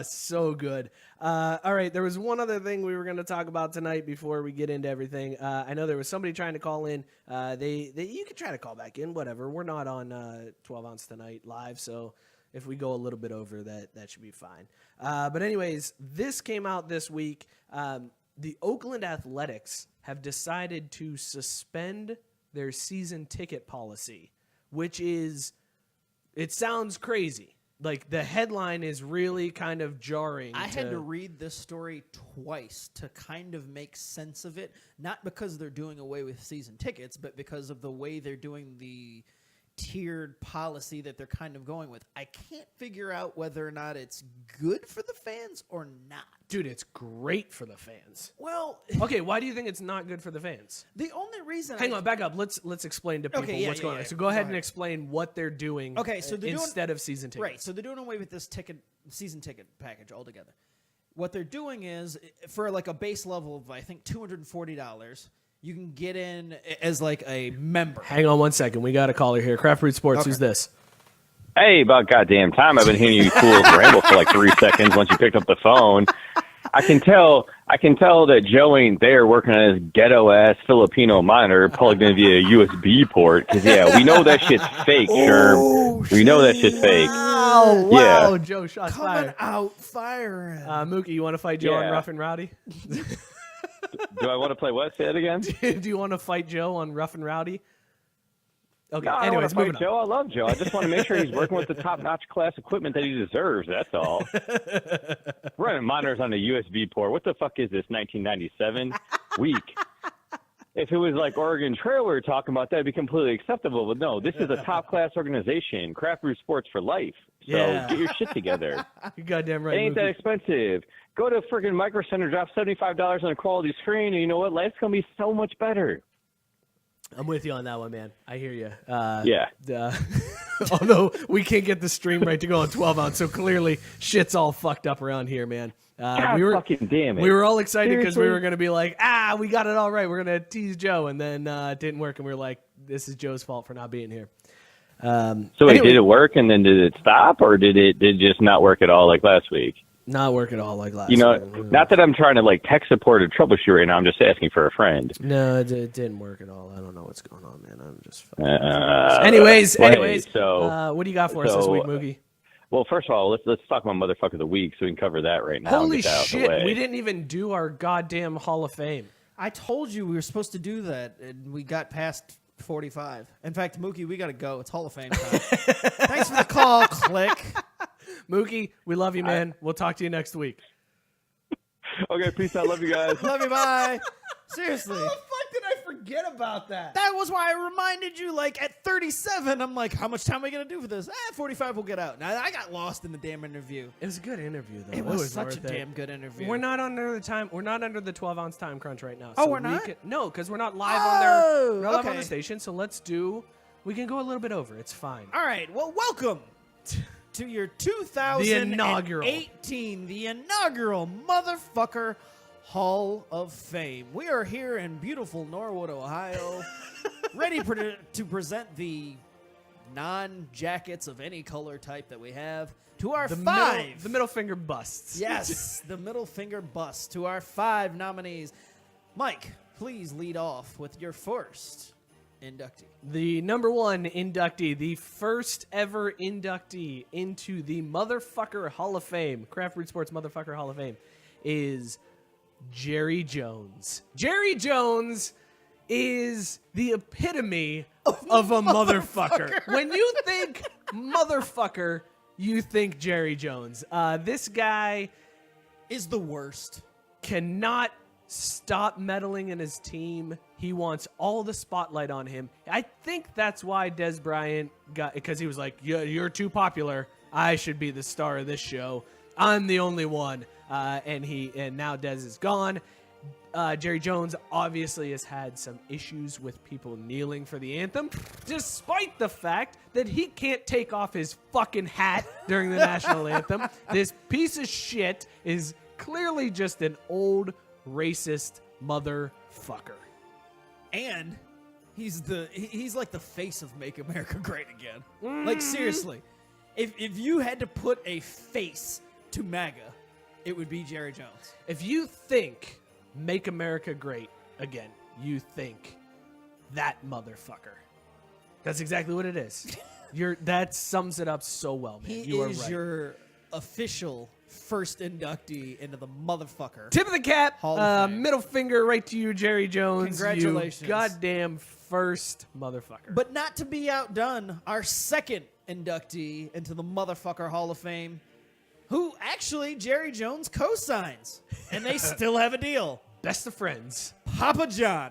Speaker 2: So good. All right, there was one other thing we were going to talk about tonight before we get into everything. I know there was somebody trying to call in. You can try to call back in, whatever. We're not on 12 Ounce Tonight live, so if we go a little bit over, that should be fine. But anyways, this came out this week. The Oakland Athletics have decided to suspend their season ticket policy, which is, it sounds crazy. like the headline is really kind of jarring.
Speaker 3: I had to read this story twice to kind of make sense of it, not because they're doing away with season tickets, but because of the way they're doing the tiered policy that they're kind of going with. I can't figure out whether or not it's good for the fans or not.
Speaker 2: Dude, it's great for the fans.
Speaker 3: Well,
Speaker 2: Okay, why do you think it's not good for the fans?
Speaker 3: the only reason
Speaker 2: Hang on, back up. Let's explain to people what's going on. So go ahead and explain what they're doing.
Speaker 3: Okay, so they're
Speaker 2: instead of season tickets.
Speaker 3: Right, so they're doing away with this season ticket package altogether. What they're doing is, for like a base level of, I think, $240, you can get in as like a member.
Speaker 2: Hang on one second. We got a caller here. Craft Brewed Sports.
Speaker 3: Okay.
Speaker 2: Who's this?
Speaker 6: Hey, about goddamn time. I've been hearing you fools ramble for like 3 seconds once you picked up the phone. I can tell that Joe ain't there working on his ghetto-ass Filipino monitor plugged in via USB port. Because, yeah, we know that shit's fake, Sherm. We know that shit's fake.
Speaker 3: Wow,
Speaker 6: Yeah.
Speaker 2: Joe, shots
Speaker 3: coming
Speaker 2: fired.
Speaker 3: out firing.
Speaker 2: Mookie, you want to fight Joe on
Speaker 6: Yeah.
Speaker 2: Rough N Rowdy?
Speaker 6: Do I want to play what? Say it again?
Speaker 2: Do you want to fight Joe on Rough N Rowdy? Okay,
Speaker 6: No, I don't
Speaker 2: anyways,
Speaker 6: want to
Speaker 2: moving
Speaker 6: fight Joe. I love Joe. I just want to make sure he's working with the top-notch class equipment that he deserves. That's all. Running monitors on a USB port. What the fuck is this, 1997? Weak. If it was like Oregon Trail we were talking about, that'd be completely acceptable. But no, this is a top-class organization, Craft Brew Sports for life. So
Speaker 2: Yeah.
Speaker 6: get your shit together.
Speaker 2: You're goddamn
Speaker 6: It
Speaker 2: right,
Speaker 6: ain't that
Speaker 2: Mookie.
Speaker 6: expensive. Go to friggin' Micro Center, drop $75 on a quality screen, and you know what? Life's going to be so much better.
Speaker 2: I'm with you on that one, man. I hear you.
Speaker 6: Yeah.
Speaker 2: Although we can't get the stream right to go on 12 ounce, so clearly shit's all fucked up around here, man.
Speaker 6: God fucking damn it.
Speaker 2: We were all excited because we
Speaker 6: Seriously?
Speaker 2: were going to be like, we got it all right. We're going to tease Joe, and then it didn't work, and we were like, this is Joe's fault for not being here.
Speaker 6: So
Speaker 2: Anyway.
Speaker 6: did it work, and then did it stop, or did it just not work at all like last week?
Speaker 2: Not work at all like last
Speaker 6: You know,
Speaker 2: week.
Speaker 6: not that I'm trying to like tech support or troubleshoot right now. I'm just asking for a friend.
Speaker 2: No, it didn't work at all. I don't know what's going on, man. I'm just fucking
Speaker 6: Anyways,
Speaker 2: so what do you got for us this week, Moogie?
Speaker 6: Well, first of all, let's talk about motherfucker of the week, so we can cover that right now.
Speaker 2: Holy
Speaker 6: and get that out of the
Speaker 2: shit,
Speaker 6: way.
Speaker 2: we didn't even do our goddamn Hall of Fame.
Speaker 3: I told you we were supposed to do that, and we got past 45. In fact, Mookie, we got to go. It's Hall of Fame time. Thanks for the call. Click.
Speaker 2: Mookie, we love you, man. We'll talk to you next week.
Speaker 6: Okay, peace out. Love you guys.
Speaker 3: Love you. Bye. Seriously.
Speaker 2: How the fuck did I forget about that?
Speaker 3: That was why I reminded you, like, at 37, I'm like, how much time are we going to do for this? 45 will get out. Now, I got lost in the damn interview.
Speaker 2: It was a good interview, though.
Speaker 3: It was such
Speaker 2: worth
Speaker 3: a
Speaker 2: it.
Speaker 3: damn good interview.
Speaker 2: We're not under the time. We're not under the 12-ounce time crunch right now.
Speaker 3: Oh,
Speaker 2: so
Speaker 3: we're not?
Speaker 2: No, because we're not live on their. We're not live on
Speaker 3: okay.
Speaker 2: the station. So let's do. We can go a little bit over. It's fine.
Speaker 3: All right. Well, welcome to your 2018, the inaugural motherfucker Hall of Fame. We are here in beautiful Norwood, Ohio, ready to present the non-jackets of any color type that we have to our
Speaker 2: The middle finger busts.
Speaker 3: Yes, the middle finger bust to our 5 nominees. Mike, please lead off with your first inductee.
Speaker 2: The number 1 inductee, the first ever inductee into the motherfucker Hall of Fame, Craft Brewed Sports motherfucker Hall of Fame, is Jerry Jones. Jerry Jones is the epitome of a motherfucker. When you think motherfucker, you think Jerry Jones. This guy
Speaker 3: Is the worst.
Speaker 2: cannot stop meddling in his team. He wants all the spotlight on him. I think that's why Des Bryant got, because he was like, you're too popular. I should be the star of this show. I'm the only one. And now Des is gone. Jerry Jones obviously has had some issues with people kneeling for the anthem, despite the fact that he can't take off his fucking hat during the national anthem. This piece of shit is clearly just an old racist motherfucker.
Speaker 3: And he's like the face of Make America Great Again. Like, seriously. If you had to put a face to MAGA, it would be Jerry Jones.
Speaker 2: If you think Make America Great Again, you think that motherfucker. That's exactly what it is. That sums it up so well, man.
Speaker 3: He
Speaker 2: You are
Speaker 3: is
Speaker 2: right.
Speaker 3: your official first inductee into the motherfucker.
Speaker 2: Tip of the cap,
Speaker 3: Hall of Fame.
Speaker 2: middle finger right to you, Jerry Jones.
Speaker 3: Congratulations.
Speaker 2: You goddamn first motherfucker.
Speaker 3: But not to be outdone, our second inductee into the motherfucker Hall of Fame, who actually Jerry Jones co-signs, and they still have a deal.
Speaker 2: Best of friends.
Speaker 3: Papa John.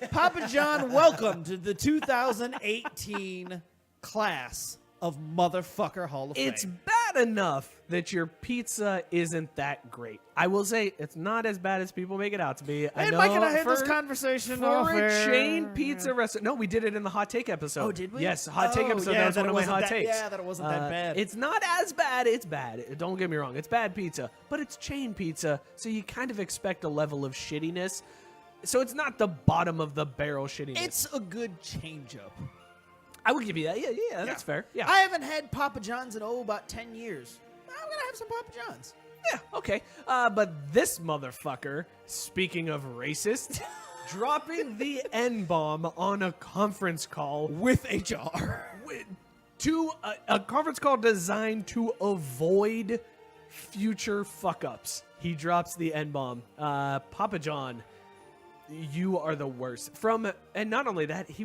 Speaker 3: Papa John, welcome to the 2018 class of motherfucker Hall of Fame.
Speaker 2: It's bad enough that your pizza isn't that great. I will say it's not as bad as people make it out to be. I know
Speaker 3: Mike and I had this conversation
Speaker 2: for a
Speaker 3: off-air.
Speaker 2: chain pizza restaurant. No, we did it in the hot take episode.
Speaker 3: Oh, did we?
Speaker 2: Yes, hot take episode.
Speaker 3: Yeah,
Speaker 2: that was one of my hot takes.
Speaker 3: Yeah, that it wasn't that bad.
Speaker 2: It's not as bad. It's bad. Don't get me wrong. It's bad pizza, but it's chain pizza, so you kind of expect a level of shittiness. So it's not the bottom of the barrel shittiness.
Speaker 3: It's a good change-up.
Speaker 2: I would give you that. Yeah, that's fair. Yeah.
Speaker 3: I haven't had Papa John's in about 10 years. I'm gonna have some Papa John's.
Speaker 2: Yeah, okay. But this motherfucker, speaking of racist, dropping the N-bomb on a conference call
Speaker 3: With HR.
Speaker 2: to a conference call designed to avoid future fuck-ups. He drops the N-bomb. Papa John, you are the worst. And not only that, he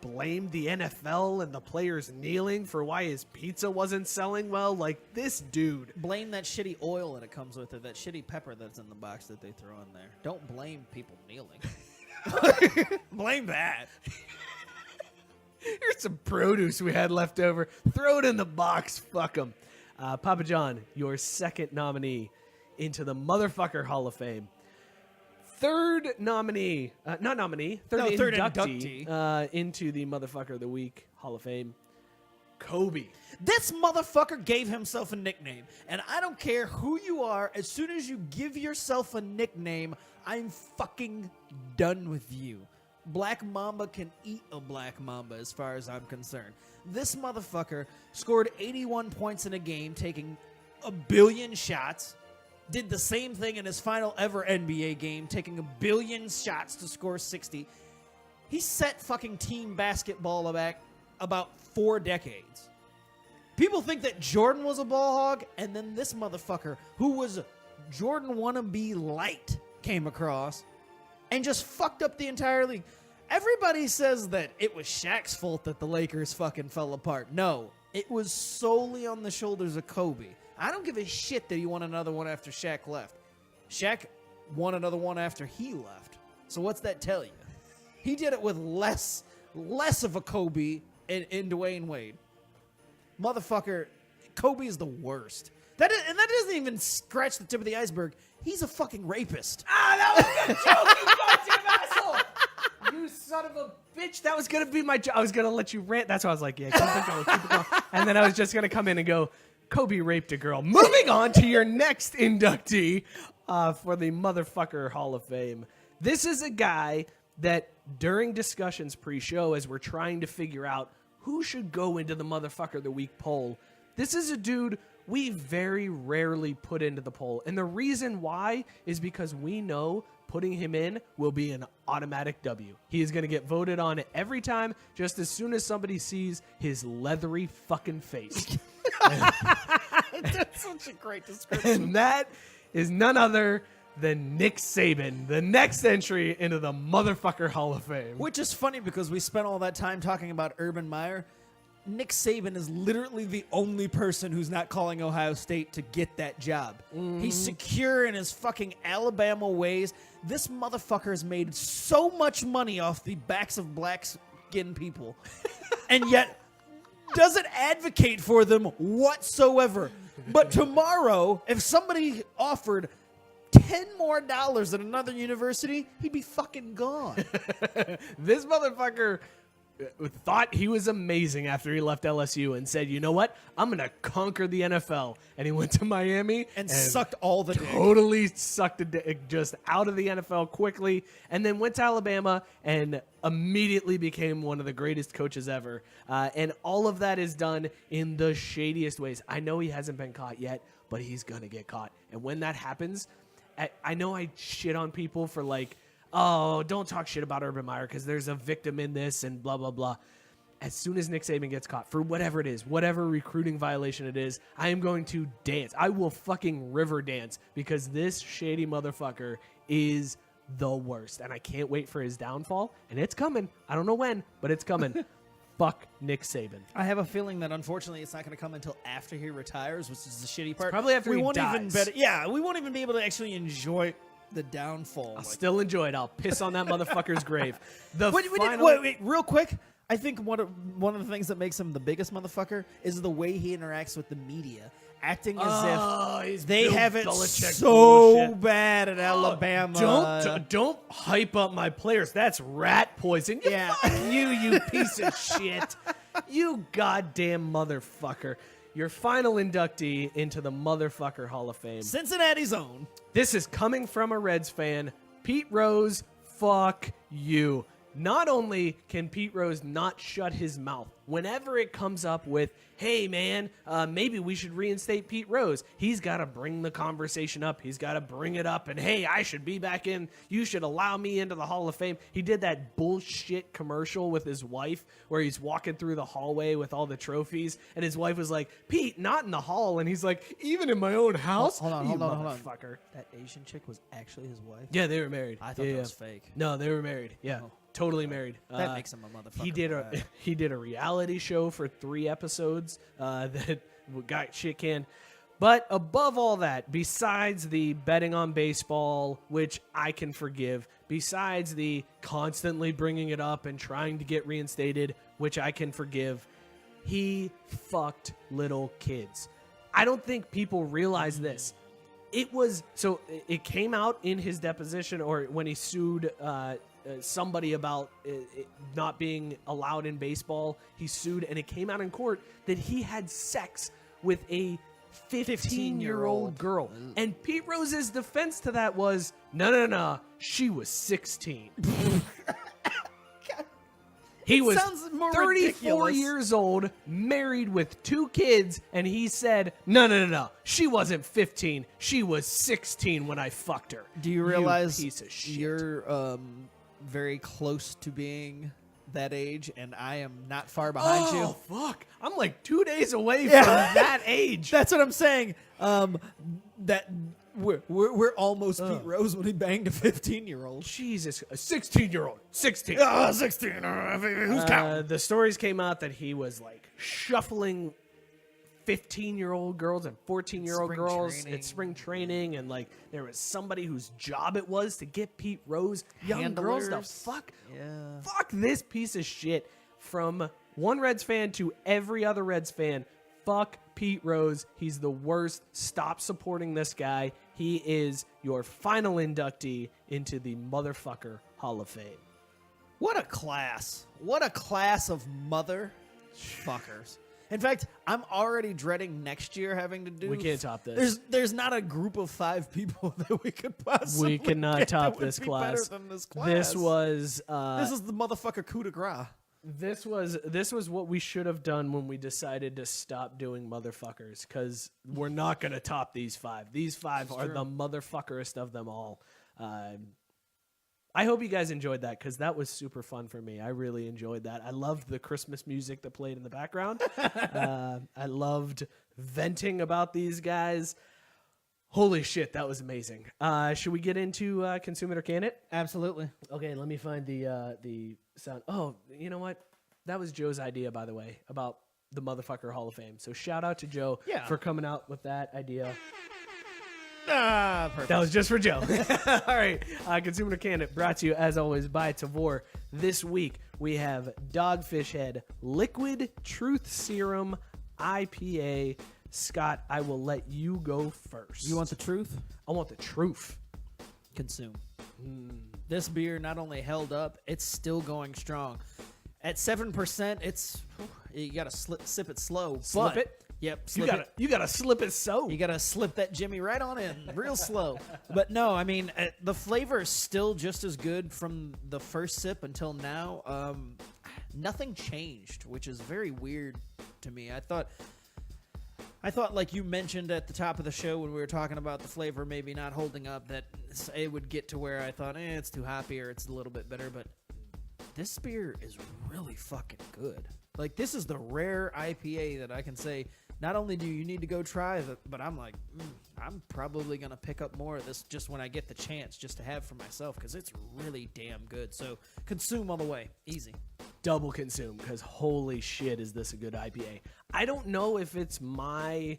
Speaker 2: blamed the NFL and the players kneeling for why his pizza wasn't selling well. Like, this dude.
Speaker 3: Blame that shitty oil that it comes with it, that shitty pepper that's in the box that they throw in there. Don't blame people kneeling. Blame that.
Speaker 2: Here's some produce we had left over. Throw it in the box. Fuck them. Papa John, your second nominee into the motherfucker Hall of Fame. Third inductee into the Motherfucker of the Week Hall of Fame, Kobe.
Speaker 3: This motherfucker gave himself a nickname, and I don't care who you are, as soon as you give yourself a nickname, I'm fucking done with you. Black Mamba can eat a Black Mamba as far as I'm concerned. This motherfucker scored 81 points in a game, taking a billion shots. Did the same thing in his final ever NBA game, taking a billion shots to score 60. He set fucking team basketball back about 4 decades. People think that Jordan was a ball hog, and then this motherfucker, who was Jordan wannabe light, came across and just fucked up the entire league. Everybody says that it was Shaq's fault that the Lakers fucking fell apart. No, it was solely on the shoulders of Kobe. I don't give a shit that he won another one after Shaq left. Shaq won another one after he left. So what's that tell you? He did it with less of a Kobe in Dwayne Wade. Motherfucker, Kobe is the worst. That doesn't even scratch the tip of the iceberg. He's a fucking rapist.
Speaker 2: That was a joke, you goddamn asshole! You son of a bitch. That was going to be my joke. I was going to let you rant. That's why I was like, yeah, keep it going. And then I was just going to come in and go, Kobe raped a girl. Moving on to your next inductee for the Motherfucker Hall of Fame. This is a guy that during discussions pre-show, as we're trying to figure out who should go into the Motherfucker of the Week poll, this is a dude we very rarely put into the poll. And the reason why is because we know putting him in will be an automatic W. He is going to get voted on every time, just as soon as somebody sees his leathery fucking face.
Speaker 3: That's such a great description.
Speaker 2: And that is none other than Nick Saban, the next entry into the Motherfucker Hall of Fame.
Speaker 3: Which is funny because we spent all that time talking about Urban Meyer. Nick Saban is literally the only person who's not calling Ohio State to get that job. He's secure in his fucking Alabama ways. This motherfucker has made so much money off the backs of black-skinned people, and yet doesn't advocate for them whatsoever. But tomorrow, if somebody offered $10 more at another university, he'd be fucking gone.
Speaker 2: This motherfucker thought he was amazing after he left LSU and said, you know what? I'm going to conquer the NFL. And he went to Miami
Speaker 3: and sucked all the dick.
Speaker 2: Totally sucked the dick just out of the NFL quickly. And then went to Alabama and immediately became one of the greatest coaches ever. And all of that is done in the shadiest ways. I know he hasn't been caught yet, but he's going to get caught. And when that happens, I know I shit on people for like, oh, don't talk shit about Urban Meyer because there's a victim in this and blah, blah, blah. As soon as Nick Saban gets caught for whatever it is, whatever recruiting violation it is, I am going to dance. I will fucking river dance because this shady motherfucker is the worst. And I can't wait for his downfall. And it's coming. I don't know when, but it's coming. fuck Nick Saban.
Speaker 3: I have a feeling that unfortunately it's not going to come until after he retires, which is the shitty part.
Speaker 2: probably after
Speaker 3: we
Speaker 2: he
Speaker 3: won't
Speaker 2: dies.
Speaker 3: we won't even be able to actually enjoy the downfall.
Speaker 2: I'll still enjoy it. I'll piss on that motherfucker's grave.
Speaker 3: Wait, real quick. I think one of the things that makes him the biggest motherfucker is the way he interacts with the media, acting as if they
Speaker 2: Bill
Speaker 3: have it
Speaker 2: Belichick
Speaker 3: so
Speaker 2: bullshit.
Speaker 3: bad at Alabama.
Speaker 2: Don't hype up my players. That's rat poison.
Speaker 3: Yeah.
Speaker 2: Fuck you piece of shit. You goddamn motherfucker. Your final inductee into the motherfucker Hall of Fame.
Speaker 3: Cincinnati's own.
Speaker 2: This is coming from a Reds fan. Pete Rose, fuck you. Not only can Pete Rose not shut his mouth whenever it comes up with, hey, man, maybe we should reinstate Pete Rose. He's got to bring the conversation up. He's got to bring it up. And, hey, I should be back in. You should allow me into the Hall of Fame. He did that bullshit commercial with his wife where he's walking through the hallway with all the trophies. And his wife was like, Pete, not in the hall. And he's like, even in my own house?
Speaker 3: Hold on.
Speaker 2: Motherfucker.
Speaker 3: That Asian chick was actually his wife?
Speaker 2: Yeah, they were married.
Speaker 3: I thought that was fake.
Speaker 2: No, they were married. Yeah.
Speaker 3: Oh.
Speaker 2: Totally married.
Speaker 3: That makes him a motherfucker.
Speaker 2: He did a reality show for 3 episodes that got shit canned. But above all that, besides the betting on baseball, which I can forgive, besides the constantly bringing it up and trying to get reinstated, which I can forgive, he fucked little kids. I don't think people realize this. It came out in his deposition or when he sued somebody about it not being allowed in baseball. He sued, and it came out in court that he had sex with a 15-year-old girl. And Pete Rose's defense to that was, no, she was 16. He was
Speaker 3: sounds more
Speaker 2: 34
Speaker 3: ridiculous.
Speaker 2: years old, married with 2 kids, and he said, no, she wasn't 15. She was 16 when I fucked her.
Speaker 3: Do you realize
Speaker 2: piece of shit.
Speaker 3: you're very close to being that age, and I am not far behind you?
Speaker 2: Oh, fuck. I'm like 2 days away from that age.
Speaker 3: That's what I'm saying. That we're almost Pete Rose when he banged a 15-year-old.
Speaker 2: Jesus, a 16-year-old. 16.
Speaker 3: 16. Who's counting?
Speaker 2: The stories came out that he was like shuffling 15-year-old girls and 14-year-old
Speaker 3: Spring
Speaker 2: girls
Speaker 3: training.
Speaker 2: at spring training, and like there was somebody whose job it was to get Pete Rose young girls to
Speaker 3: Handlers.
Speaker 2: fuck this piece of shit. From one Reds fan to every other Reds fan, fuck Pete Rose. He's the worst. Stop supporting this guy. He is your final inductee into the motherfucker Hall of Fame.
Speaker 3: What a class. What a class of motherfuckers. In fact, I'm already dreading next year having to do.
Speaker 2: We can't top this.
Speaker 3: There's not a group of 5 people that we could possibly.
Speaker 2: We cannot
Speaker 3: get
Speaker 2: top
Speaker 3: that would
Speaker 2: this
Speaker 3: be
Speaker 2: class.
Speaker 3: Better than this class.
Speaker 2: This was
Speaker 3: This is the motherfucker coup de grace.
Speaker 2: This was what we should have done when we decided to stop doing motherfuckers, because we're not going to top these 5. These 5 are the motherfuckerest of them all. I hope you guys enjoyed that, because that was super fun for me. I really enjoyed that. I loved the Christmas music that played in the background. I loved venting about these guys. Holy shit, that was amazing. Should we get into Consume It or Can It?
Speaker 3: Absolutely.
Speaker 2: Okay, let me find the sound. Oh, you know what? That was Joe's idea, by the way, about the motherfucker Hall of Fame. So shout out to Joe for coming out with that idea.
Speaker 3: Perfect.
Speaker 2: That was just for Joe. All right. Consume It or Can It, brought to you, as always, by Tavor. This week, we have Dogfish Head Liquid Truth Serum IPA. Scott, I will let you go first.
Speaker 3: You want the truth?
Speaker 2: I want the truth.
Speaker 3: Consume. This beer not only held up, it's still going strong. At 7%, it's you gotta sip it slow.
Speaker 2: Slip
Speaker 3: but,
Speaker 2: it?
Speaker 3: Yep. Slip it.
Speaker 2: You gotta slip it so.
Speaker 3: You gotta slip that Jimmy right on in, real slow. But no, I mean the flavor is still just as good from the first sip until now. Nothing changed, which is very weird to me. I thought, like you mentioned at the top of the show when we were talking about the flavor maybe not holding up, that it would get to where I thought, it's too hoppy or it's a little bit bitter. But this beer is really fucking good. Like, this is the rare IPA that I can say, not only do you need to go try it, but I'm like, I'm probably going to pick up more of this just when I get the chance just to have for myself, because it's really damn good. So consume all the way. Easy.
Speaker 2: double consume, because holy shit, is this a good IPA. I don't know if it's my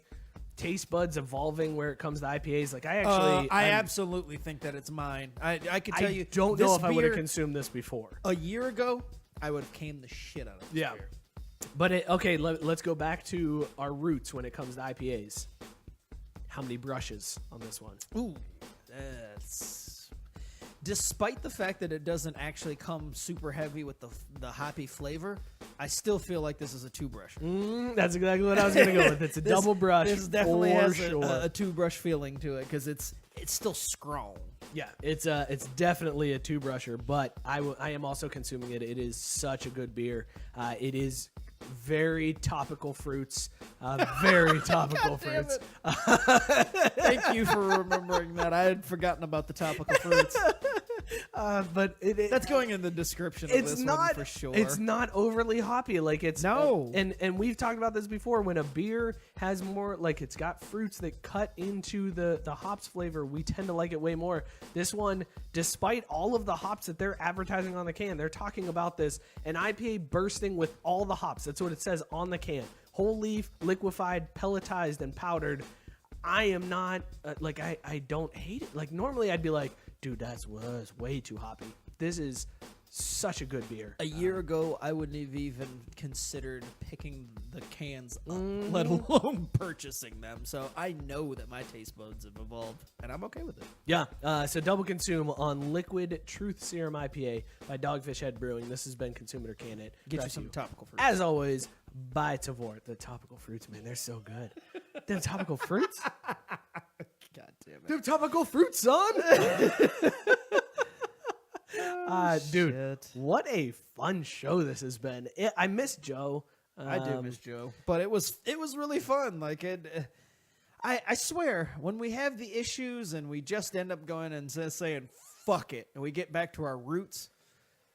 Speaker 2: taste buds evolving where it comes to IPAs. Like
Speaker 3: I absolutely think that it's mine. I can tell you.
Speaker 2: Don't know
Speaker 3: this
Speaker 2: if I would have
Speaker 3: beer,
Speaker 2: consumed this before.
Speaker 3: a year ago, I would have came the shit out of this beer.
Speaker 2: But let's go back to our roots when it comes to IPAs. How many brushes on this one?
Speaker 3: Ooh, despite the fact that it doesn't actually come super heavy with the hoppy flavor, I still feel like this is a 2-brush.
Speaker 2: That's exactly what I was going to go with. It's a double brush.
Speaker 3: This definitely
Speaker 2: for
Speaker 3: has
Speaker 2: sure.
Speaker 3: a 2-brush feeling to it because it's still strong.
Speaker 2: Yeah, it's definitely a 2-brusher, but I am also consuming it. It is such a good beer. It is very topical fruits. Very topical fruits.
Speaker 3: Thank you for remembering that. I had forgotten about the topical fruits.
Speaker 2: But
Speaker 3: That's going in the description of this one for sure.
Speaker 2: It's not overly hoppy. Like it's
Speaker 3: No.
Speaker 2: and we've talked about this before. When a beer has more, like it's got fruits that cut into the hops flavor, we tend to like it way more. This one, despite all of the hops that they're advertising on the can, they're talking about this an IPA bursting with all the hops. That's what it says on the can. Whole leaf, liquefied, pelletized, and powdered. I am not I don't hate it. Like normally I'd be like, dude, was way too hoppy. This is such a good beer.
Speaker 3: A year ago, I wouldn't have even considered picking the cans up, let alone purchasing them. So I know that my taste buds have evolved, and I'm okay with it.
Speaker 2: Yeah, so double consume on Liquid Truth Serum IPA by Dogfish Head Brewing. This has been Consume It or Can It.
Speaker 3: Get you
Speaker 2: Brought
Speaker 3: some
Speaker 2: to
Speaker 3: topical fruits.
Speaker 2: As always, by Tavort. The topical fruits, man, they're so good. Them topical fruits?
Speaker 3: God damn it.
Speaker 2: Them topical fruits, son! Dude,
Speaker 3: Shit.
Speaker 2: what a fun show this has been. I miss Joe.
Speaker 3: I do miss Joe, but it was really fun. Like it, I swear, when we have the issues and we just end up going and saying "fuck it," and we get back to our roots,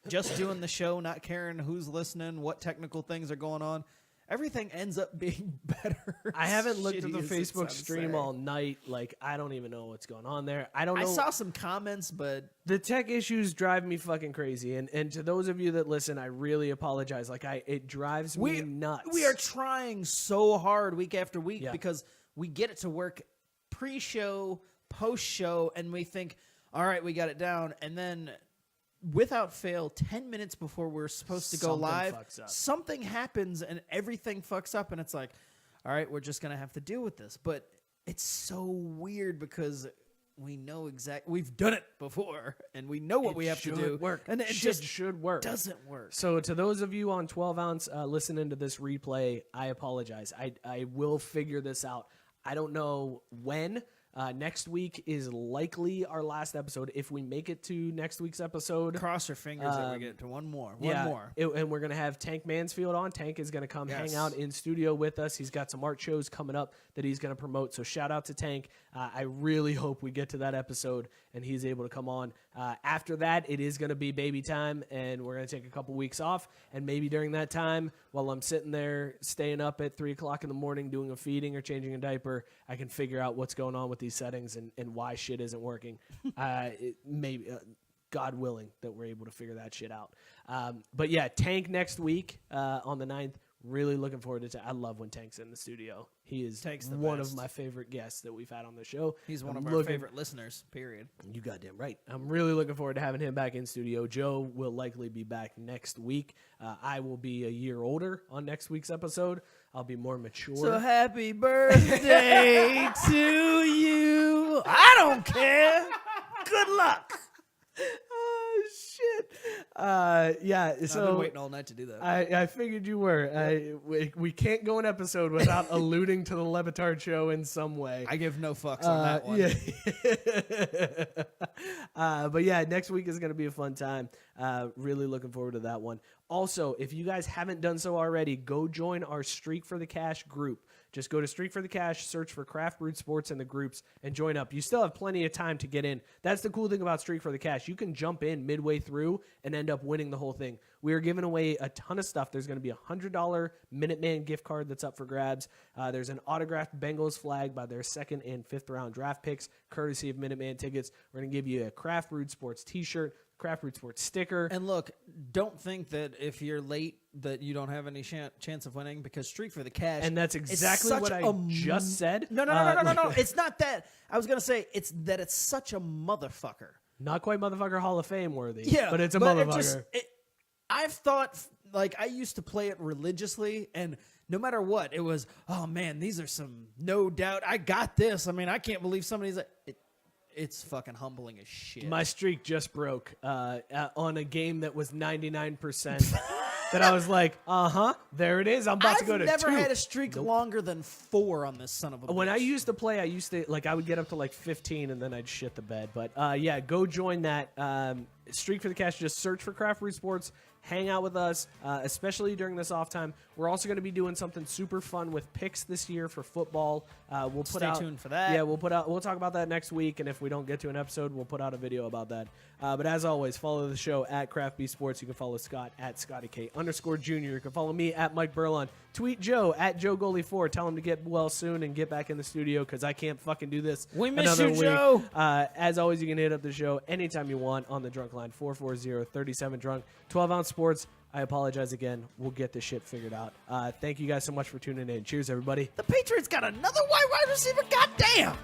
Speaker 3: just doing the show, not caring who's listening, what technical things are going on, everything ends up being better.
Speaker 2: I haven't looked at
Speaker 3: Shitty
Speaker 2: the
Speaker 3: as it
Speaker 2: Facebook
Speaker 3: sounds
Speaker 2: stream
Speaker 3: sad.
Speaker 2: all night. Like, I don't even know what's going on there. I don't know.
Speaker 3: I saw some comments, but
Speaker 2: The tech issues drive me fucking crazy. And to those of you that listen, I really apologize. Like, it drives me nuts.
Speaker 3: We are trying so hard week after week
Speaker 2: Yeah.
Speaker 3: because we get it to work pre-show, post-show, and we think, all right, we got it down. And then without fail, 10 minutes before we're supposed to go
Speaker 2: Something
Speaker 3: live,
Speaker 2: fucks up.
Speaker 3: something happens and everything fucks up. And it's like, all right, we're just going to have to deal with this. But it's so weird because we know we've done it before and we know what we have to do.
Speaker 2: Work.
Speaker 3: And it
Speaker 2: Shit
Speaker 3: just
Speaker 2: should work.
Speaker 3: doesn't work.
Speaker 2: So to those of you on 12 ounce listening to this replay, I apologize. I will figure this out. I don't know when. Next week is likely our last episode. If we make it to next week's episode,
Speaker 3: Cross your fingers that we get to one more.
Speaker 2: And we're going to have Tank Mansfield on. Tank is going to come hang out in studio with us. He's got some art shows coming up that he's going to promote. So shout out to Tank. I really hope we get to that episode and he's able to come on. After that, it is going to be baby time and we're going to take a couple weeks off. And maybe during that time, while I'm sitting there staying up at 3 o'clock in the morning doing a feeding or changing a diaper, I can figure out what's going on with these settings and why shit isn't working. Maybe God willing that we're able to figure that shit out. But yeah, Tank next week on the 9th. Really looking forward to I love when Tank's in the studio. He is one
Speaker 3: best.
Speaker 2: of my favorite guests that we've had on the show.
Speaker 3: He's one of our favorite listeners, period.
Speaker 2: You goddamn right. I'm really looking forward to having him back in studio. Joe will likely be back next week. I will be a year older on next week's episode. I'll be more mature.
Speaker 3: So happy birthday to you. I don't care. Good luck.
Speaker 2: Oh, shit. Yeah, so
Speaker 3: I've been waiting all night to do that.
Speaker 2: I figured you were. We can't go an episode without alluding to the Levitard show in some way.
Speaker 3: I give no fucks on that one.
Speaker 2: But yeah, next week is going to be a fun time. Really looking forward to that one. Also, if you guys haven't done so already, go join our Streak for the Cash group. Just go to Streak for the Cash, search for Craft Brewed Sports in the groups, and join up. You still have plenty of time to get in. That's the cool thing about Streak for the Cash. You can jump in midway through and end up winning the whole thing. We are giving away a ton of stuff. There's going to be a $100 Minuteman gift card that's up for grabs. There's an autographed Bengals flag by their 2nd and 5th round draft picks, courtesy of Minuteman tickets. We're going to give you a Craft Brewed Sports t-shirt, Craft Brewed Sports sticker.
Speaker 3: And look, don't think that if you're late that you don't have any chance of winning, because Streak for the Cash.
Speaker 2: And that's exactly what I just said.
Speaker 3: No. It's not that. I was gonna say it's such a motherfucker.
Speaker 2: Not quite motherfucker Hall of Fame worthy.
Speaker 3: Yeah,
Speaker 2: but it's a motherfucker.
Speaker 3: I've thought, like, I used to play it religiously, and no matter what, it was, oh man, these are some, no doubt, I got this. I mean, I can't believe somebody's like, it's fucking humbling as shit.
Speaker 2: My streak just broke on a game that was 99%. That I was like, there it is. I'm about to go to 2.
Speaker 3: I've never had a streak longer than 4 on this son of a bitch.
Speaker 2: When I used to play, I would get up to like 15 and then I'd shit the bed. But yeah, go join that. Streak for the Cash. Just search for Craft Brewed Sports. Hang out with us, especially during this off time. We're also going to be doing something super fun with picks this year for football.
Speaker 3: Stay tuned for that.
Speaker 2: Yeah, we'll talk about that next week, and if we don't get to an episode, we'll put out a video about that. But as always, follow the show at Craft B Sports. You can follow Scott at ScottyK_Jr. You can follow me at Mike Burlon. Tweet Joe at JoeGoalie4. Tell him to get well soon and get back in the studio because I can't fucking do this.
Speaker 3: We miss
Speaker 2: another
Speaker 3: you,
Speaker 2: week.
Speaker 3: Joe.
Speaker 2: As always, you can hit up the show anytime you want on the drunk line 440-37-DRUNK. 12-ounce sports. I apologize again. We'll get this shit figured out. Thank you guys so much for tuning in. Cheers, everybody.
Speaker 3: The Patriots got another wide receiver. Goddamn.